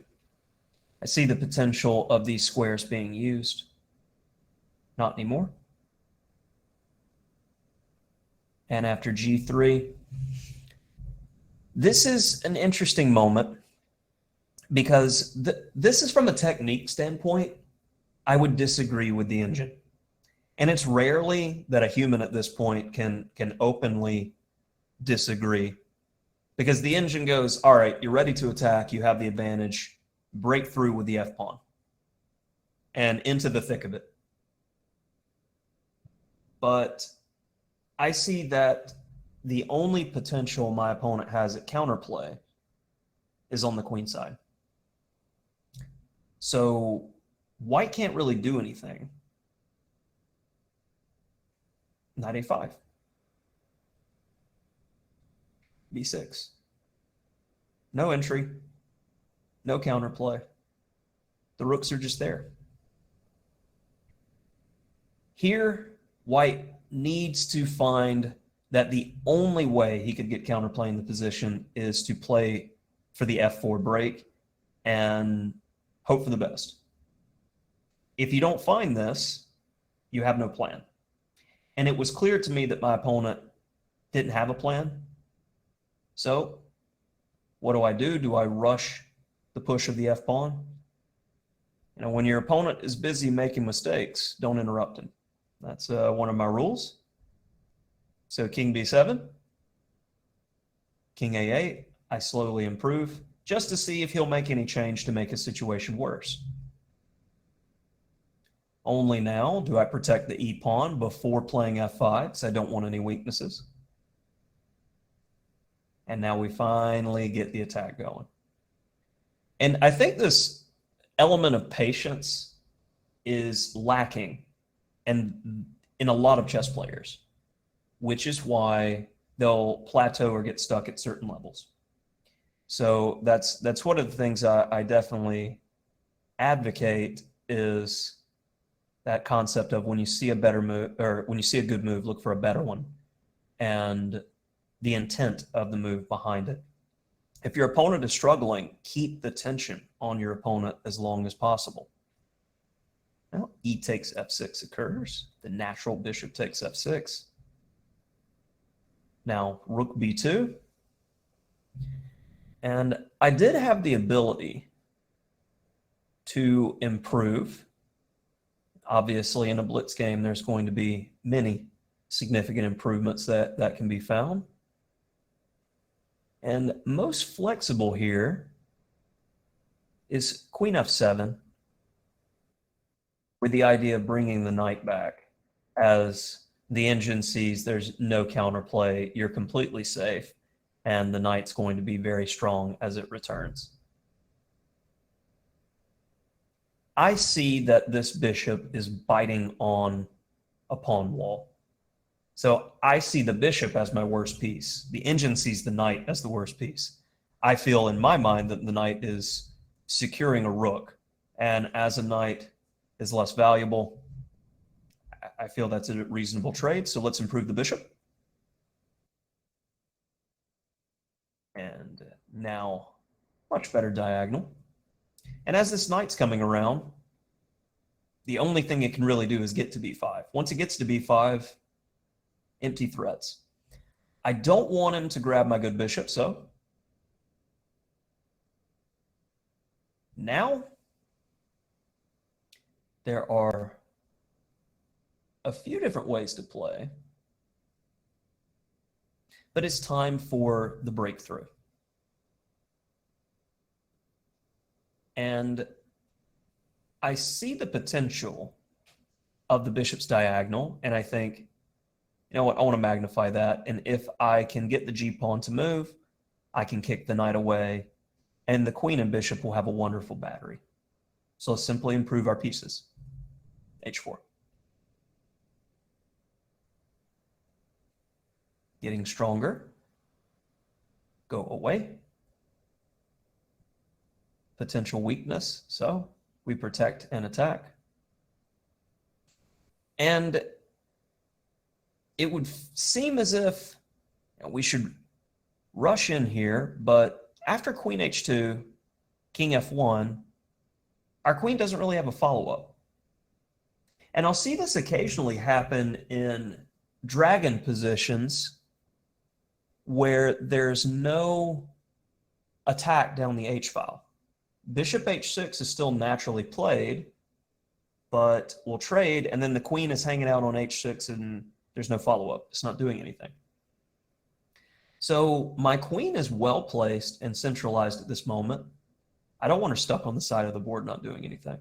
I see the potential of these squares being used. Not anymore. And after g3, this is an interesting moment because this is from a technique standpoint, I would disagree with the engine. And it's rarely that a human at this point can openly disagree, because the engine goes, all right, you're ready to attack, you have the advantage, break through with the f-pawn and into the thick of it. But I see that the only potential my opponent has at counterplay is on the queen side. So white can't really do anything. Knight a5. b6. No entry, no counterplay. The rooks are just there. Here, white needs to find that the only way he could get counterplay in the position is to play for the f4 break and hope for the best. If you don't find this, you have no plan. And it was clear to me that my opponent didn't have a plan. So what do? Do I rush the push of the f-pawn? You know, when your opponent is busy making mistakes, don't interrupt him. That's one of my rules. So king b7, king a8, I slowly improve just to see if he'll make any change to make his situation worse. Only now do I protect the e-pawn before playing f5 because I don't want any weaknesses. And now we finally get the attack going. And I think this element of patience is lacking in a lot of chess players, which is why they'll plateau or get stuck at certain levels. So that's one of the things I definitely advocate is that concept of when you see a better move or when you see a good move, look for a better one, and the intent of the move behind it. If your opponent is struggling, keep the tension on your opponent as long as possible. Now, e takes f6 occurs. The natural bishop takes f6. Now, rook b2. And I did have the ability to improve. Obviously, in a blitz game, there's going to be many significant improvements that can be found. And most flexible here is queen f7, with the idea of bringing the knight back. As the engine sees there's no counterplay, you're completely safe, and the knight's going to be very strong as it returns. I see that this bishop is biting on a pawn wall. So I see the bishop as my worst piece. The engine sees the knight as the worst piece. I feel in my mind that the knight is securing a rook, and as a knight is less valuable, I feel that's a reasonable trade. So let's improve the bishop. And now, much better diagonal. And as this knight's coming around, the only thing it can really do is get to b5. Once it gets to b5, empty threats. I don't want him to grab my good bishop, so now there are a few different ways to play, but it's time for the breakthrough. And I see the potential of the bishop's diagonal, and I think, you know what, I want to magnify that. And if I can get the g-pawn to move, I can kick the knight away, and the queen and bishop will have a wonderful battery. So let's simply improve our pieces. h4. Getting stronger. Go away. Potential weakness, so we protect and attack. And it would seem as if we should rush in here, but after queen h2, king f1, our queen doesn't really have a follow-up. And I'll see this occasionally happen in dragon positions where there's no attack down the h-file. Bishop h6 is still naturally played, but we'll trade, and then the queen is hanging out on h6 and there's no follow-up. It's not doing anything. So my queen is well placed and centralized at this moment. I don't want her stuck on the side of the board not doing anything.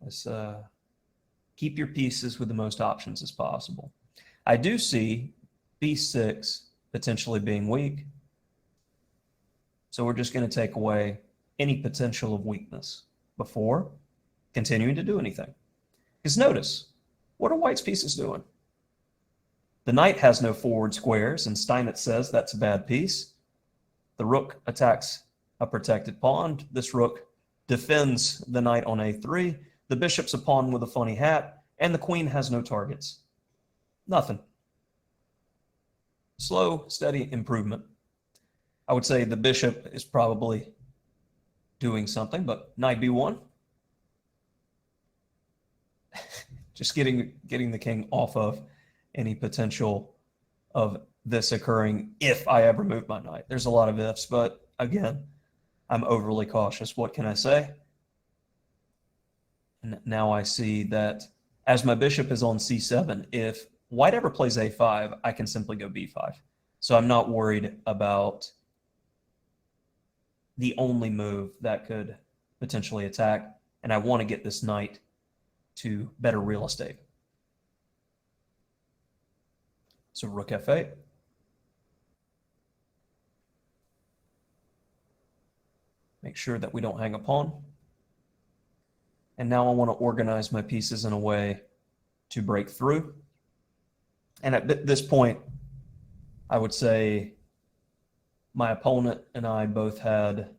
Let's keep your pieces with the most options as possible. I do see b6 potentially being weak. So we're just going to take away any potential of weakness before continuing to do anything. Because notice, what are white's pieces doing? The knight has no forward squares, and Steinitz says that's a bad piece. The rook attacks a protected pawn. This rook defends the knight on a3. The bishop's a pawn with a funny hat, and the queen has no targets. Nothing. Slow, steady improvement. I would say the bishop is probably doing something, but knight b1. Just getting the king off of any potential of this occurring if I ever move my knight. There's a lot of ifs, but again, I'm overly cautious. What can I say? And now I see that as my bishop is on c7, if white ever plays a5, I can simply go b5. So I'm not worried about the only move that could potentially attack, and I want to get this knight to better real estate. So rook f8. Make sure that we don't hang a pawn. And now I want to organize my pieces in a way to break through. And at this point, I would say my opponent and I both had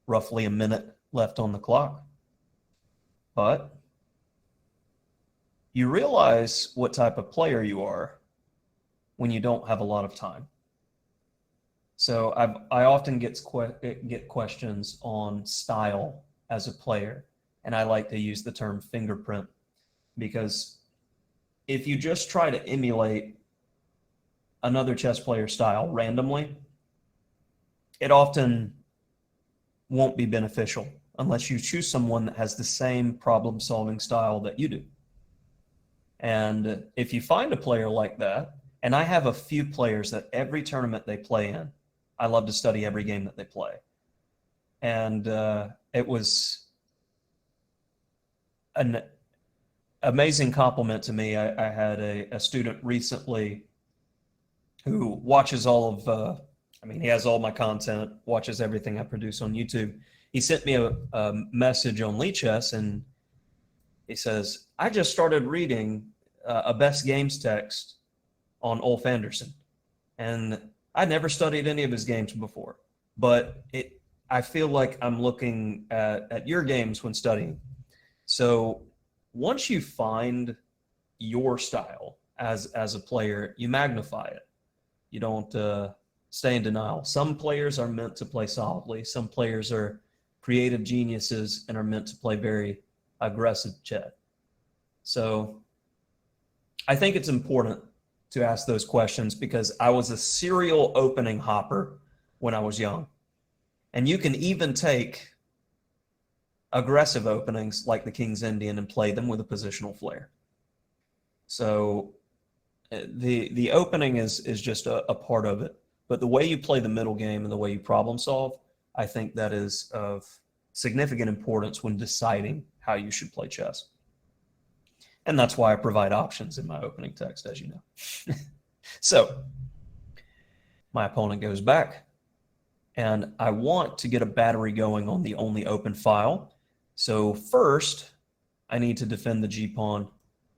roughly a minute left on the clock. But you realize what type of player you are when you don't have a lot of time. So I often get questions on style as a player, and I like to use the term fingerprint, because if you just try to emulate another chess player style randomly, it often won't be beneficial unless you choose someone that has the same problem-solving style that you do. And if you find a player like that, and I have a few players that every tournament they play in, I love to study every game that they play. And it was an amazing compliment to me. I had a student recently who watches all of, he has all my content, watches everything I produce on YouTube. He sent me a message on Lichess, and he says, I just started reading a best games text on Ulf Anderson, and I never studied any of his games before, but I feel like I'm looking at your games when studying. So once you find your style as a player, you magnify it. You don't stay in denial. Some players are meant to play solidly. Some players are creative geniuses and are meant to play very aggressive chess. So I think it's important to ask those questions, because I was a serial opening hopper when I was young. And you can even take aggressive openings like the King's Indian and play them with a positional flair. So the opening is just a part of it. But the way you play the middle game and the way you problem solve, I think that is of significant importance when deciding how you should play chess. And that's why I provide options in my opening text, as you know. So my opponent goes back, and I want to get a battery going on the only open file. So first, I need to defend the g-pawn.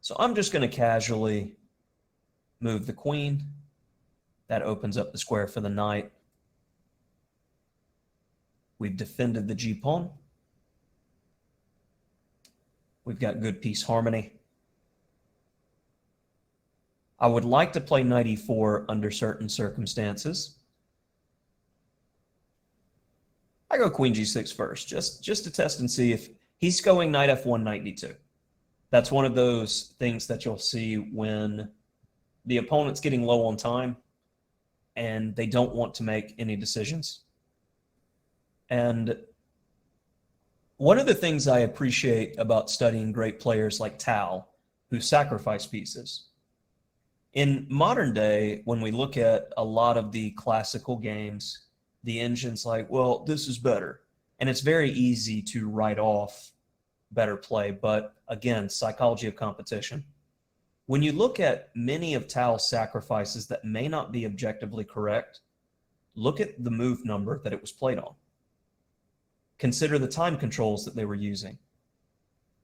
So I'm just going to casually move the queen. That opens up the square for the knight. We've defended the g-pawn. We've got good piece harmony. I would like to play knight e4 under certain circumstances. I go queen g6 first, just to test and see if he's going knight f1, knight d2. That's one of those things that you'll see when the opponent's getting low on time and they don't want to make any decisions. And one of the things I appreciate about studying great players like Tal, who sacrifice pieces. In modern day, when we look at a lot of the classical games, the engine's like, well, this is better. And it's very easy to write off better play. But again, psychology of competition. When you look at many of Tal's sacrifices that may not be objectively correct, look at the move number that it was played on. Consider the time controls that they were using.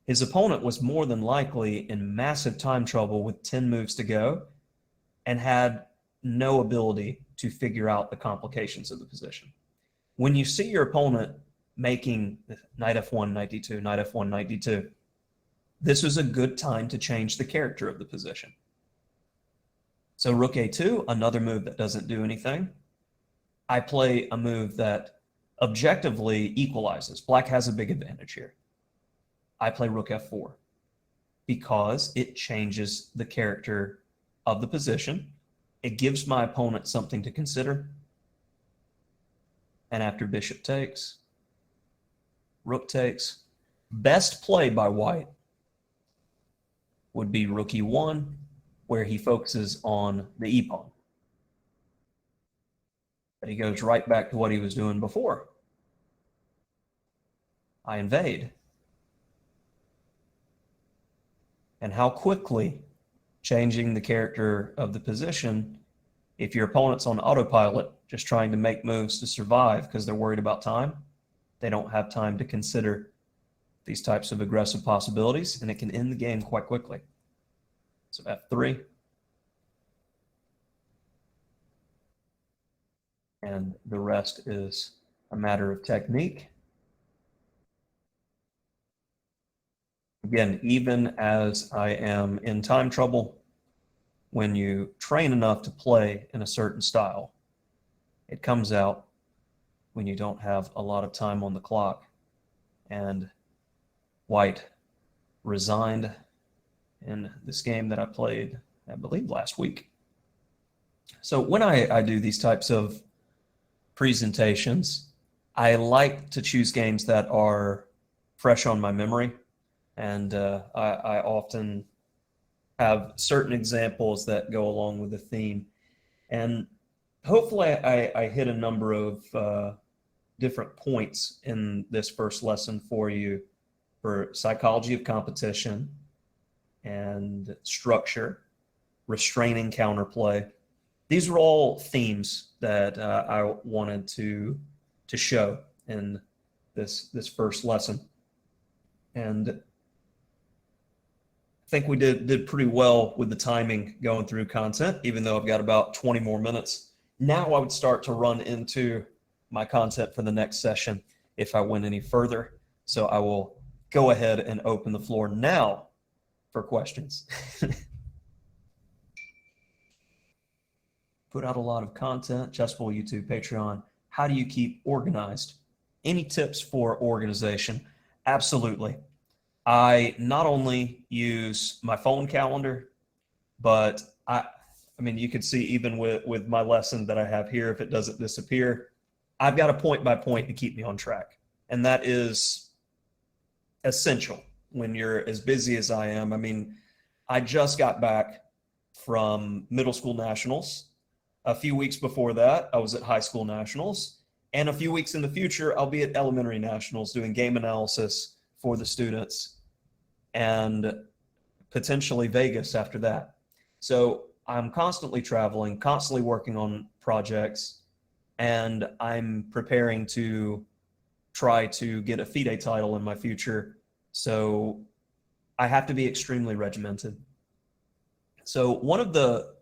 His opponent was more than likely in massive time trouble with 10 moves to go, and had no ability to figure out the complications of the position. When you see your opponent making knight f1, knight d2, knight f1, knight d2, this was a good time to change the character of the position. So rook a2, another move that doesn't do anything. I play a move that objectively equalizes. Black has a big advantage here. I play rook f4 because it changes the character of the position. It gives my opponent something to consider. And after bishop takes, rook takes, best play by white would be rook e1, where he focuses on the e-pawn. But he goes right back to what he was doing before. I invade. And how quickly changing the character of the position, if your opponent's on autopilot, just trying to make moves to survive because they're worried about time, they don't have time to consider these types of aggressive possibilities, and it can end the game quite quickly. So f3. And the rest is a matter of technique. Again, even as I am in time trouble, when you train enough to play in a certain style, it comes out when you don't have a lot of time on the clock. And white resigned in this game that I played, I believe, last week. So when I do these types of presentations, I like to choose games that are fresh on my memory. And I often have certain examples that go along with the theme. And hopefully I hit a number of different points in this first lesson for you for psychology of competition and structure, restraining counterplay. These were all themes that I wanted to show in this first lesson. And I think we did pretty well with the timing going through content, even though I've got about 20 more minutes. Now I would start to run into my content for the next session if I went any further. So I will go ahead and open the floor now for questions. Put out a lot of content, Chessable, YouTube, Patreon. How do you keep organized? Any tips for organization? Absolutely. I not only use my phone calendar, but I mean, you can see even with my lesson that I have here, if it doesn't disappear, I've got a point by point to keep me on track. And that is essential when you're as busy as I am. I mean, I just got back from middle school nationals. A few weeks before that, I was at high school nationals. And a few weeks in the future, I'll be at elementary nationals doing game analysis for the students, and potentially Vegas after that. So I'm constantly traveling, constantly working on projects, and I'm preparing to try to get a FIDE title in my future. So I have to be extremely regimented. So one of the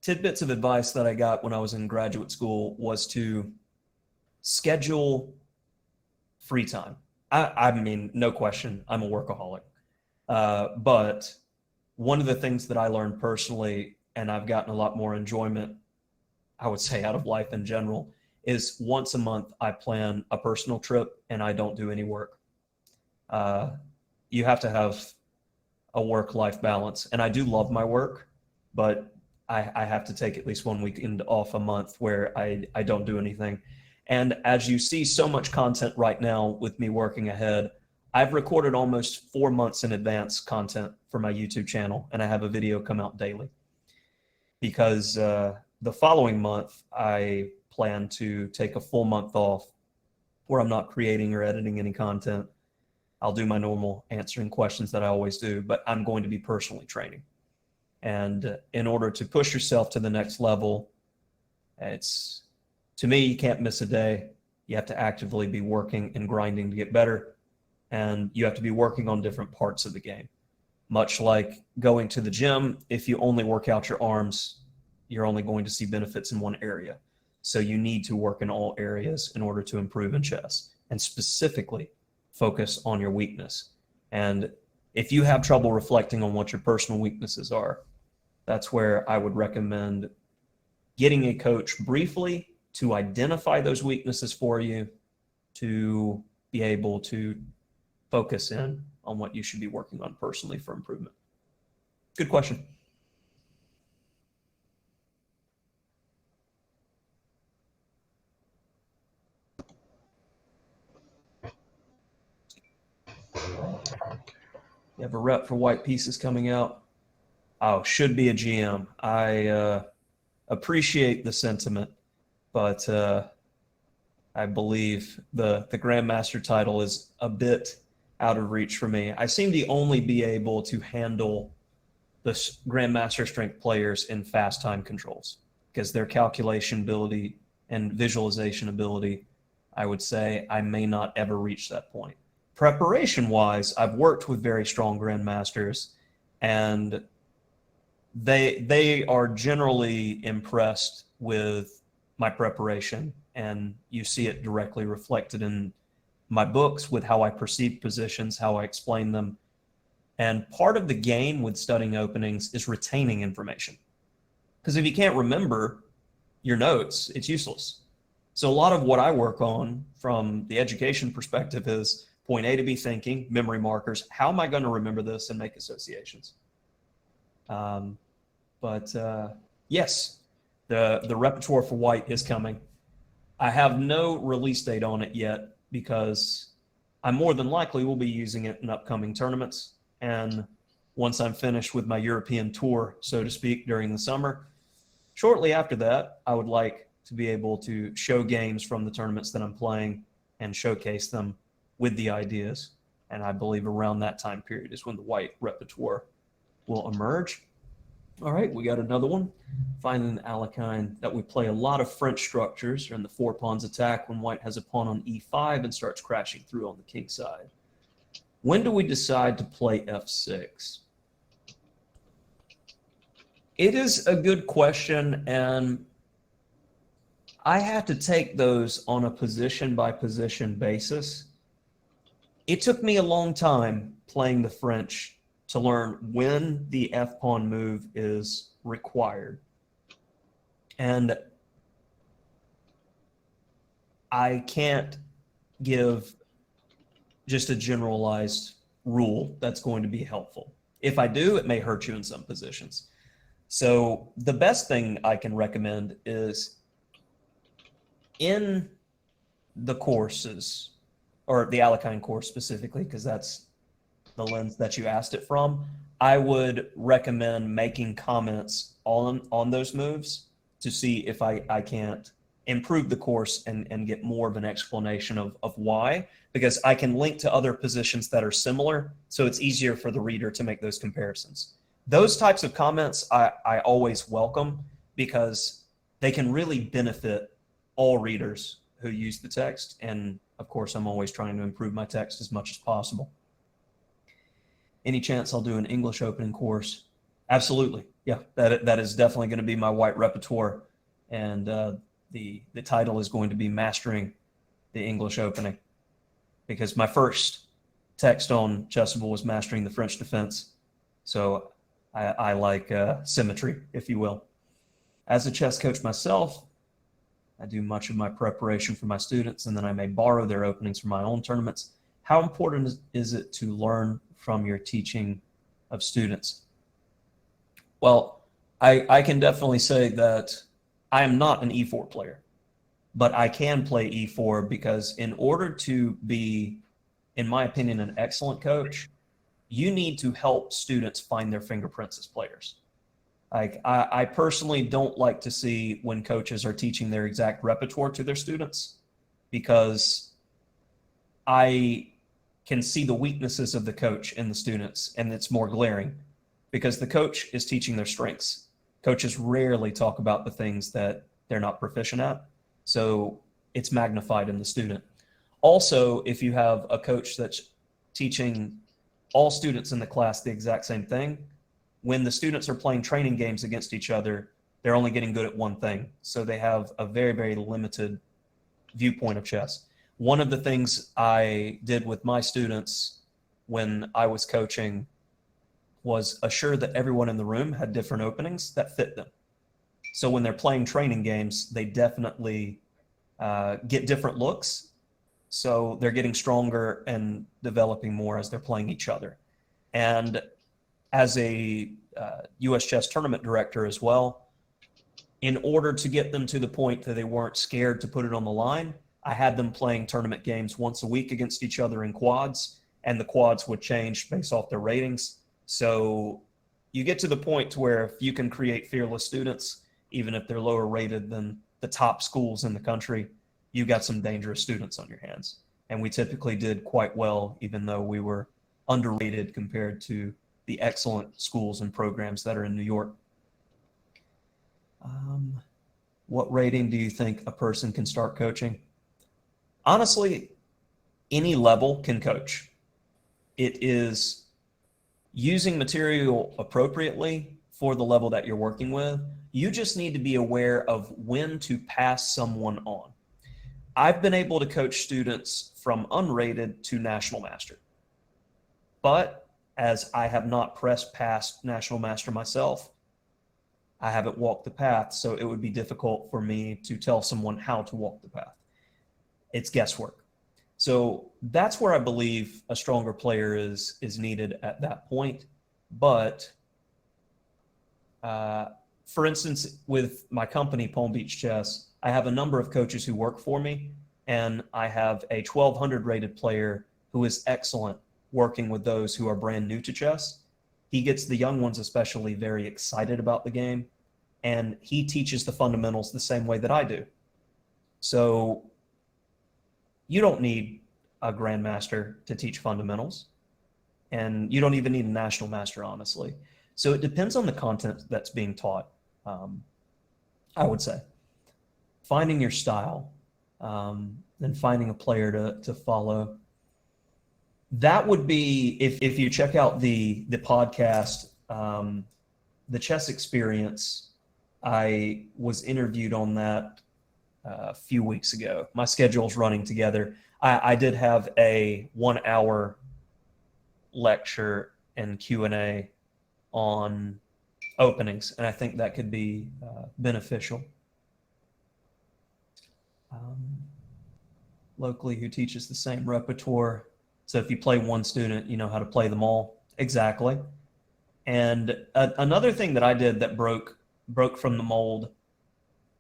tidbits of advice that I got when I was in graduate school was to schedule free time. I mean, no question, I'm a workaholic. But one of the things that I learned personally, and I've gotten a lot more enjoyment, I would say, out of life in general, is once a month I plan a personal trip and I don't do any work. You have to have a work-life balance. And I do love my work, but I have to take at least one weekend off a month where I don't do anything. And as you see so much content right now with me working ahead, I've recorded almost 4 months in advance content for my YouTube channel, and I have a video come out daily. Because the following month, I plan to take a full month off where I'm not creating or editing any content. I'll do my normal answering questions that I always do, but I'm going to be personally training. And in order to push yourself to the next level, to me, you can't miss a day. You have to actively be working and grinding to get better. And you have to be working on different parts of the game. Much like going to the gym, if you only work out your arms, you're only going to see benefits in one area. So you need to work in all areas in order to improve in chess, and specifically focus on your weakness. And if you have trouble reflecting on what your personal weaknesses are, that's where I would recommend getting a coach briefly to identify those weaknesses for you, to be able to focus in on what you should be working on personally for improvement. Good question. You have a rep for white pieces coming out. Oh, should be a GM. I appreciate the sentiment, but I believe the Grandmaster title is a bit out of reach for me. I seem to only be able to handle the Grandmaster strength players in fast time controls because their calculation ability and visualization ability, I would say I may not ever reach that point. Preparation-wise, I've worked with very strong Grandmasters, and they are generally impressed with my preparation, and you see it directly reflected in my books with how I perceive positions, how I explain them. And part of the game with studying openings is retaining information. Because if you can't remember your notes, it's useless. So a lot of what I work on from the education perspective is point A to B thinking, memory markers. How am I going to remember this and make associations? Yes, the repertoire for white is coming. I have no release date on it yet because I more than likely will be using it in upcoming tournaments. And once I'm finished with my European tour, so to speak, during the summer, shortly after that, I would like to be able to show games from the tournaments that I'm playing and showcase them with the ideas. And I believe around that time period is when the white repertoire will emerge. All right, we got another one. Finding an Alekhine that we play a lot of French structures in the 4 pawns attack when white has a pawn on e5 and starts crashing through on the king side. When do we decide to play f6? It is a good question, and I have to take those on a position-by-position basis. It took me a long time playing the French to learn when the f-pawn move is required. And I can't give just a generalized rule that's going to be helpful. If I do, it may hurt you in some positions. So the best thing I can recommend is in the courses, or the Alekhine course specifically, because that's the lens that you asked it from, I would recommend making comments on those moves to see if I can't improve the course and get more of an explanation of why, because I can link to other positions that are similar, so it's easier for the reader to make those comparisons. Those types of comments I always welcome because they can really benefit all readers who use the text, and of course I'm always trying to improve my text as much as possible. Any chance I'll do an English opening course? Absolutely. Yeah, that is definitely going to be my white repertoire. And the title is going to be Mastering the English Opening, because my first text on Chessable was Mastering the French Defense. So I like symmetry, if you will. As a chess coach myself, I do much of my preparation for my students, and then I may borrow their openings for my own tournaments. How important is it to learn from your teaching of students? Well, I can definitely say that I am not an e4 player, but I can play e4 because in order to be, in my opinion, an excellent coach, you need to help students find their fingerprints as players. Like I personally don't like to see when coaches are teaching their exact repertoire to their students, because I can see the weaknesses of the coach in the students, and it's more glaring because the coach is teaching their strengths. Coaches rarely talk about the things that they're not proficient at, so it's magnified in the student. Also, if you have a coach that's teaching all students in the class the exact same thing. When the students are playing training games against each other, they're only getting good at one thing. So they have a very, very limited viewpoint of chess. One of the things I did with my students when I was coaching was assure that everyone in the room had different openings that fit them. So when they're playing training games, they definitely get different looks. So they're getting stronger and developing more as they're playing each other. And as a U.S. chess tournament director as well, in order to get them to the point that they weren't scared to put it on the line, I had them playing tournament games once a week against each other in quads, and the quads would change based off their ratings. So you get to the point to where if you can create fearless students, even if they're lower rated than the top schools in the country, you got some dangerous students on your hands. And we typically did quite well, even though we were underrated compared to the excellent schools and programs that are in New York. What rating do you think a person can start coaching? Honestly, any level can coach. It is using material appropriately for the level that you're working with. You just need to be aware of when to pass someone on. I've been able to coach students from unrated to national master. But as I have not pressed past national master myself, I haven't walked the path, so it would be difficult for me to tell someone how to walk the path. It's guesswork. So that's where I believe a stronger player is needed at that point. But for instance, with my company, Palm Beach Chess, I have a number of coaches who work for me, and I have a 1200 rated player who is excellent working with those who are brand new to chess. He gets the young ones especially very excited about the game, and he teaches the fundamentals the same way that I do. So you don't need a grandmaster to teach fundamentals, and you don't even need a national master, honestly. So it depends on the content that's being taught, I would say. Finding your style, and finding a player to follow. That would be, if you check out the podcast, The Chess Experience, I was interviewed on that a few weeks ago. My schedule's running together. I did have a 1 hour lecture and Q&A on openings, and I think that could be beneficial. Locally, who teaches the same repertoire? So if you play one student, you know how to play them all. Exactly. And another thing that I did that broke from the mold,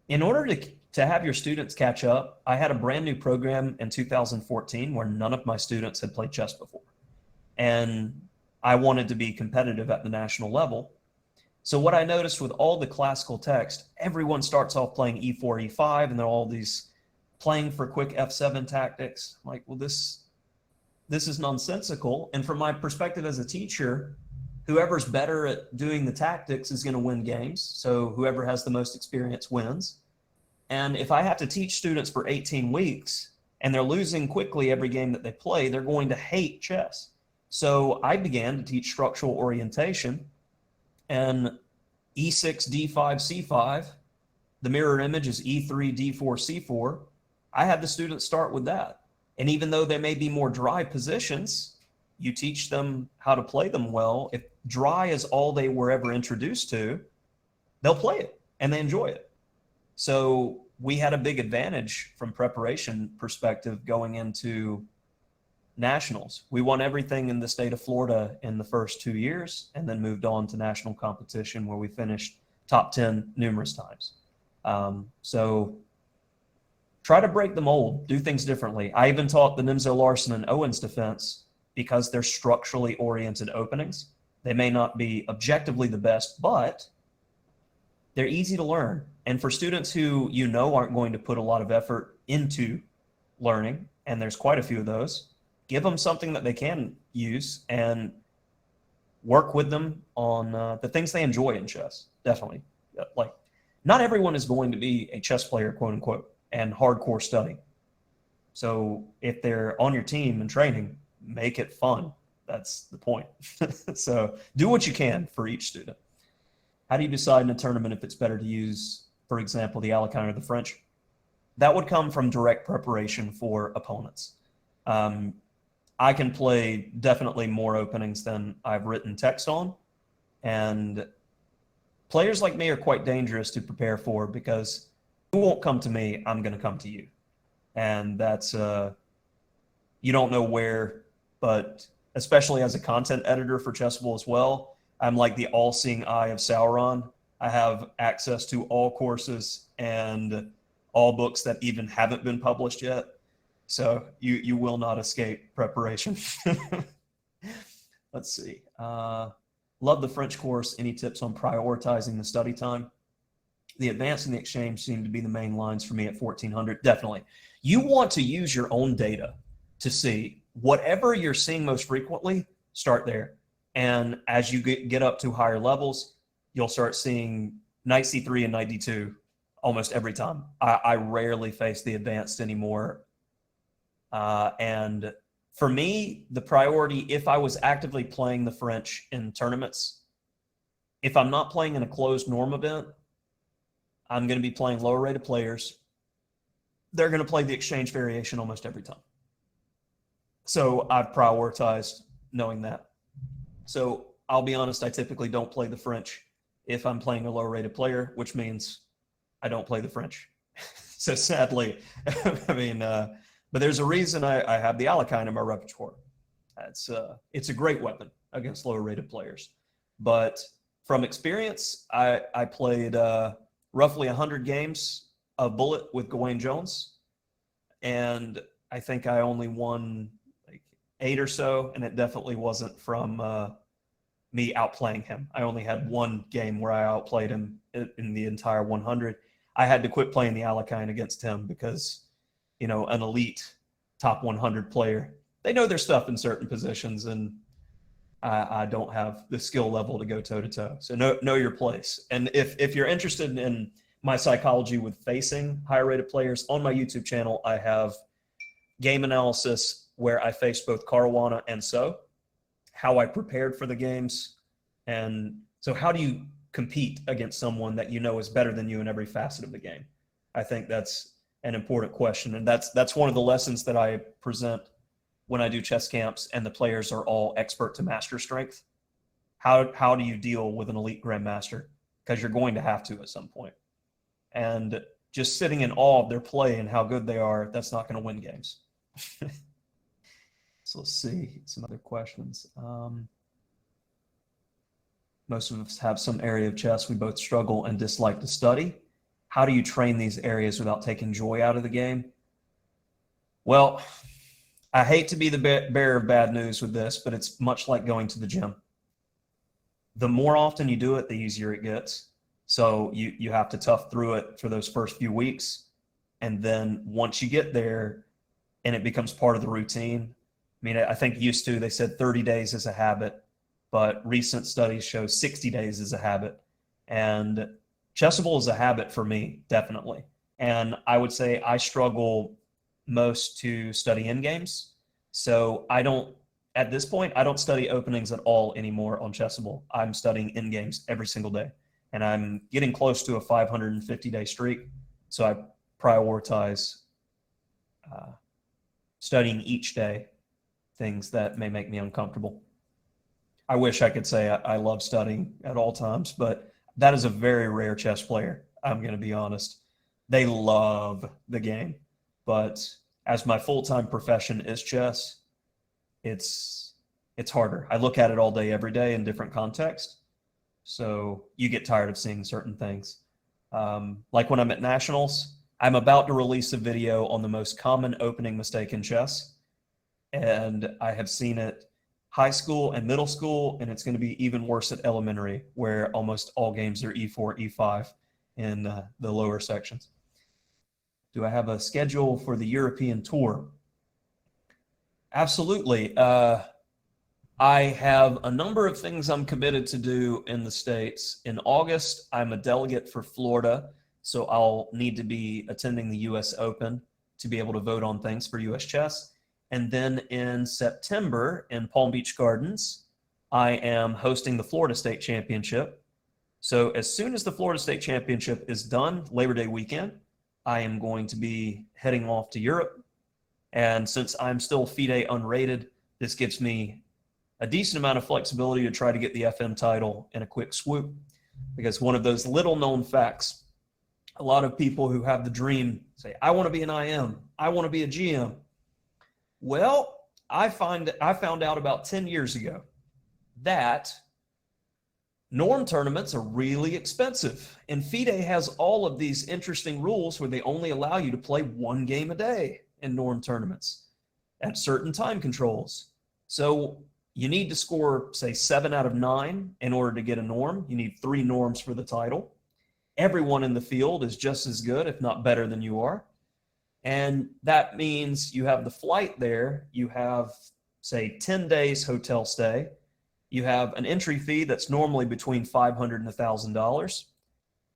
in order to have your students catch up, I had a brand new program in 2014 where none of my students had played chess before. And I wanted to be competitive at the national level. So what I noticed with all the classical text, everyone starts off playing e4, e5, and they're all these playing for quick f7 tactics. I'm like, well, this is nonsensical. And from my perspective as a teacher, whoever's better at doing the tactics is going to win games. So whoever has the most experience wins. And if I have to teach students for 18 weeks and they're losing quickly every game that they play, they're going to hate chess. So I began to teach structural orientation, and e6, d5, c5, the mirror image is e3, d4, c4. I had the students start with that. And even though there may be more dry positions, you teach them how to play them well. If dry is all they were ever introduced to, they'll play it and they enjoy it. So we had a big advantage from preparation perspective going into nationals. We won everything in the state of Florida in the first 2 years, and then moved on to national competition where we finished top 10 numerous times. So try to break the mold, do things differently. I even taught the Nimzo Larson and Owens defense because they're structurally oriented openings. They may not be objectively the best, but they're easy to learn. And for students who you know aren't going to put a lot of effort into learning, and there's quite a few of those, give them something that they can use and work with them on the things they enjoy in chess. Definitely. Like, not everyone is going to be a chess player, quote unquote, and hardcore study. So if they're on your team and training, make it fun. That's the point. So do what you can for each student. How do you decide in a tournament if it's better to use, for example, the Alekhine or the French? That would come from direct preparation for opponents. I can play definitely more openings than I've written text on, and players like me are quite dangerous to prepare for because you won't come to me, I'm going to come to you. And that's, you don't know where, but especially as a content editor for Chessable as well, I'm like the all-seeing eye of Sauron. I have access to all courses and all books that even haven't been published yet. So you will not escape preparation. Let's see. Love the French course. Any tips on prioritizing the study time? The advanced and the exchange seem to be the main lines for me at 1400. Definitely. You want to use your own data to see whatever you're seeing most frequently, start there. And as you get up to higher levels, you'll start seeing knight c3 and knight d2 almost every time. I rarely face the advanced anymore. And for me, the priority, if I was actively playing the French in tournaments, if I'm not playing in a closed norm event, I'm going to be playing lower rated players. They're going to play the exchange variation almost every time. So I've prioritized knowing that. So I'll be honest, I typically don't play the French if I'm playing a lower rated player, which means I don't play the French. So sadly, I mean, but there's a reason I have the Alekhine in my repertoire. It's a great weapon against lower rated players. But from experience, I played roughly 100 games of Bullet with Gawain Jones. And I think I only won like 8 or so. And it definitely wasn't from me outplaying him. I only had one game where I outplayed him in the entire 100. I had to quit playing the Alekhine against him because, you know, an elite top 100 player, they know their stuff in certain positions, and I don't have the skill level to go toe-to-toe. So know your place. And if you're interested in my psychology with facing higher rated players, on my YouTube channel, I have game analysis where I faced both Caruana and So, how I prepared for the games. And so how do you compete against someone that you know is better than you in every facet of the game? I think that's an important question. And that's one of the lessons that I present when I do chess camps and the players are all expert to master strength. How do you deal with an elite grandmaster? Because you're going to have to at some point. And just sitting in awe of their play and how good they are, that's not going to win games. So let's see some other questions. Most of us have some area of chess we both struggle and dislike to study. How do you train these areas without taking joy out of the game? Well, I hate to be the bearer of bad news with this, but it's much like going to the gym. The more often you do it, the easier it gets. So you have to tough through it for those first few weeks. And then once you get there and it becomes part of the routine, I mean, I think used to, they said 30 days is a habit, but recent studies show 60 days is a habit. And Chessable is a habit for me, definitely. And I would say I struggle most to study in games. So at this point, I don't study openings at all anymore on Chessable. I'm studying in games every single day. And I'm getting close to a 550-day streak. So I prioritize studying each day things that may make me uncomfortable. I wish I could say I love studying at all times, but that is a very rare chess player. I'm going to be honest. They love the game, but as my full-time profession is chess, it's harder. I look at it all day, every day in different contexts. So you get tired of seeing certain things. Like when I'm at nationals, I'm about to release a video on the most common opening mistake in chess. And I have seen it high school and middle school, and it's going to be even worse at elementary, where almost all games are E4, E5 in the lower sections. Do I have a schedule for the European tour? Absolutely. I have a number of things I'm committed to do in the States. In August, I'm a delegate for Florida, so I'll need to be attending the US Open to be able to vote on things for US Chess. And then in September in Palm Beach Gardens, I am hosting the Florida State Championship. So as soon as the Florida State Championship is done, Labor Day weekend, I am going to be heading off to Europe. And since I'm still FIDE unrated, this gives me a decent amount of flexibility to try to get the FM title in a quick swoop. Because one of those little known facts, a lot of people who have the dream say, I want to be an IM, I want to be a GM. Well, I found out about 10 years ago that norm tournaments are really expensive. And FIDE has all of these interesting rules where they only allow you to play one game a day in norm tournaments at certain time controls. So you need to score, say, 7 out of 9 in order to get a norm. You need 3 norms for the title. Everyone in the field is just as good, if not better than you are. And that means you have the flight there. You have, say, 10 days hotel stay. You have an entry fee that's normally between $500 and $1,000.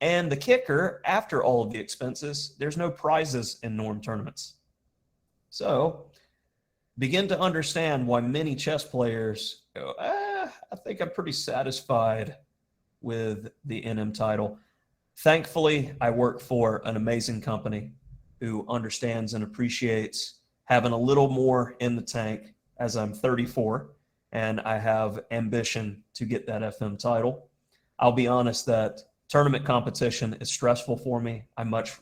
And the kicker, after all of the expenses, there's no prizes in norm tournaments. So begin to understand why many chess players go, I think I'm pretty satisfied with the NM title. Thankfully, I work for an amazing company who understands and appreciates having a little more in the tank as I'm 34 and I have ambition to get that FM title. I'll be honest that tournament competition is stressful for me. I much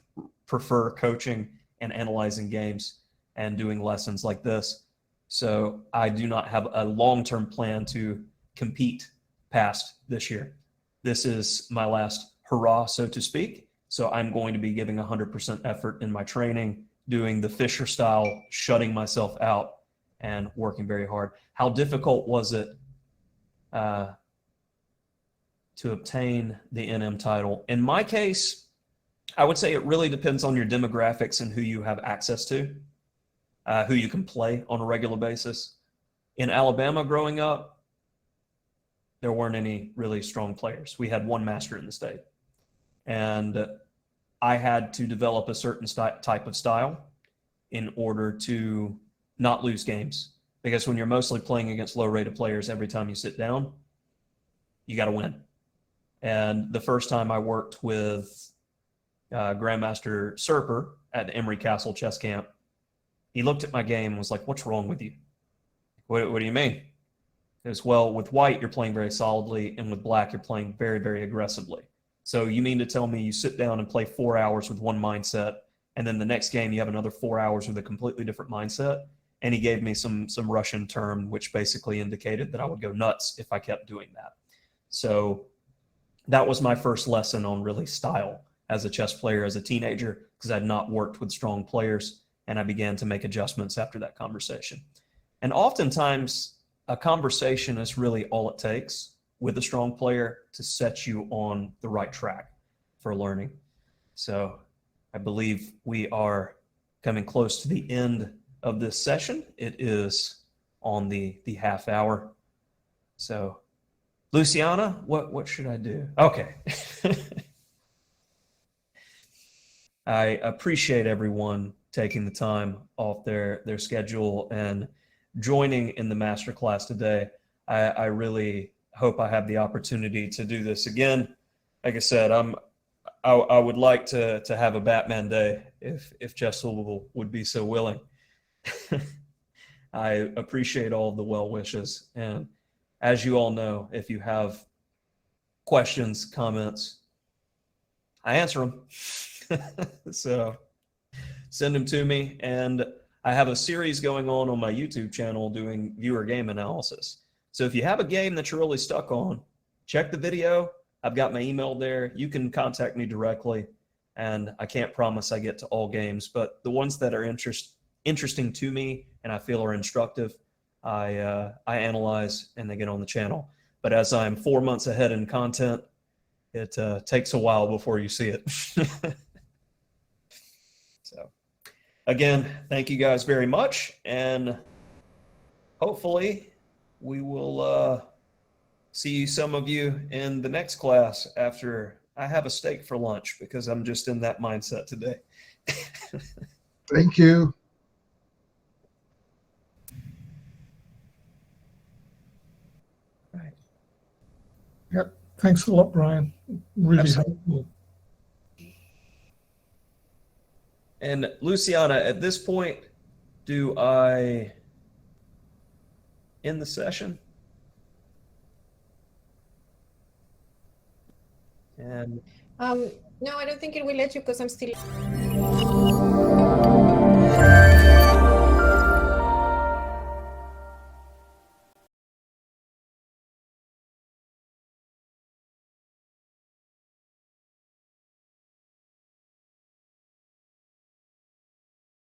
prefer coaching and analyzing games and doing lessons like this. So I do not have a long-term plan to compete past this year. This is my last hurrah, so to speak. So I'm going to be giving 100% effort in my training, doing the Fisher style, shutting myself out and working very hard. How difficult was it to obtain the NM title? In my case, I would say it really depends on your demographics and who you have access to, who you can play on a regular basis. In Alabama growing up, there weren't any really strong players. We had one master in the state. And I had to develop a certain type of style in order to not lose games. Because when you're mostly playing against low-rated players every time you sit down, you got to win. And the first time I worked with Grandmaster Serper at Emory Castle Chess Camp, he looked at my game and was like, what's wrong with you? What do you mean? Because, well, with white, you're playing very solidly, and with black, you're playing very, very aggressively. So you mean to tell me you sit down and play 4 hours with one mindset, and then the next game you have another 4 hours with a completely different mindset? And he gave me some Russian term, which basically indicated that I would go nuts if I kept doing that. So that was my first lesson on really style as a chess player, as a teenager, because I'd not worked with strong players, and I began to make adjustments after that conversation. And oftentimes, a conversation is really all it takes with a strong player to set you on the right track for learning. So I believe we are coming close to the end of this session. It is on the half hour. So Luciana, what should I do? Okay. I appreciate everyone taking the time off their schedule and joining in the masterclass today. I really hope I have the opportunity to do this again. Like I said, I would like to have a Batman day if Chessable would be so willing. I appreciate all of the well wishes, and as you all know, if you have questions, comments, I answer them. So send them to me, and I have a series going on my YouTube channel doing viewer game analysis. So if you have a game that you're really stuck on, check the video. I've got my email there. You can contact me directly, and I can't promise I get to all games, but the ones that are interesting to me and I feel are instructive, I analyze and they get on the channel. But as I'm 4 months ahead in content, it takes a while before you see it. So again, thank you guys very much, and hopefully we will see some of you in the next class after I have a steak for lunch, because I'm just in that mindset today. Thank you. Yep. Thanks a lot, Brian. Really Absolutely. helpful. And Luciana, at this point, do I end the session? And No, I don't think it will let you because I'm still.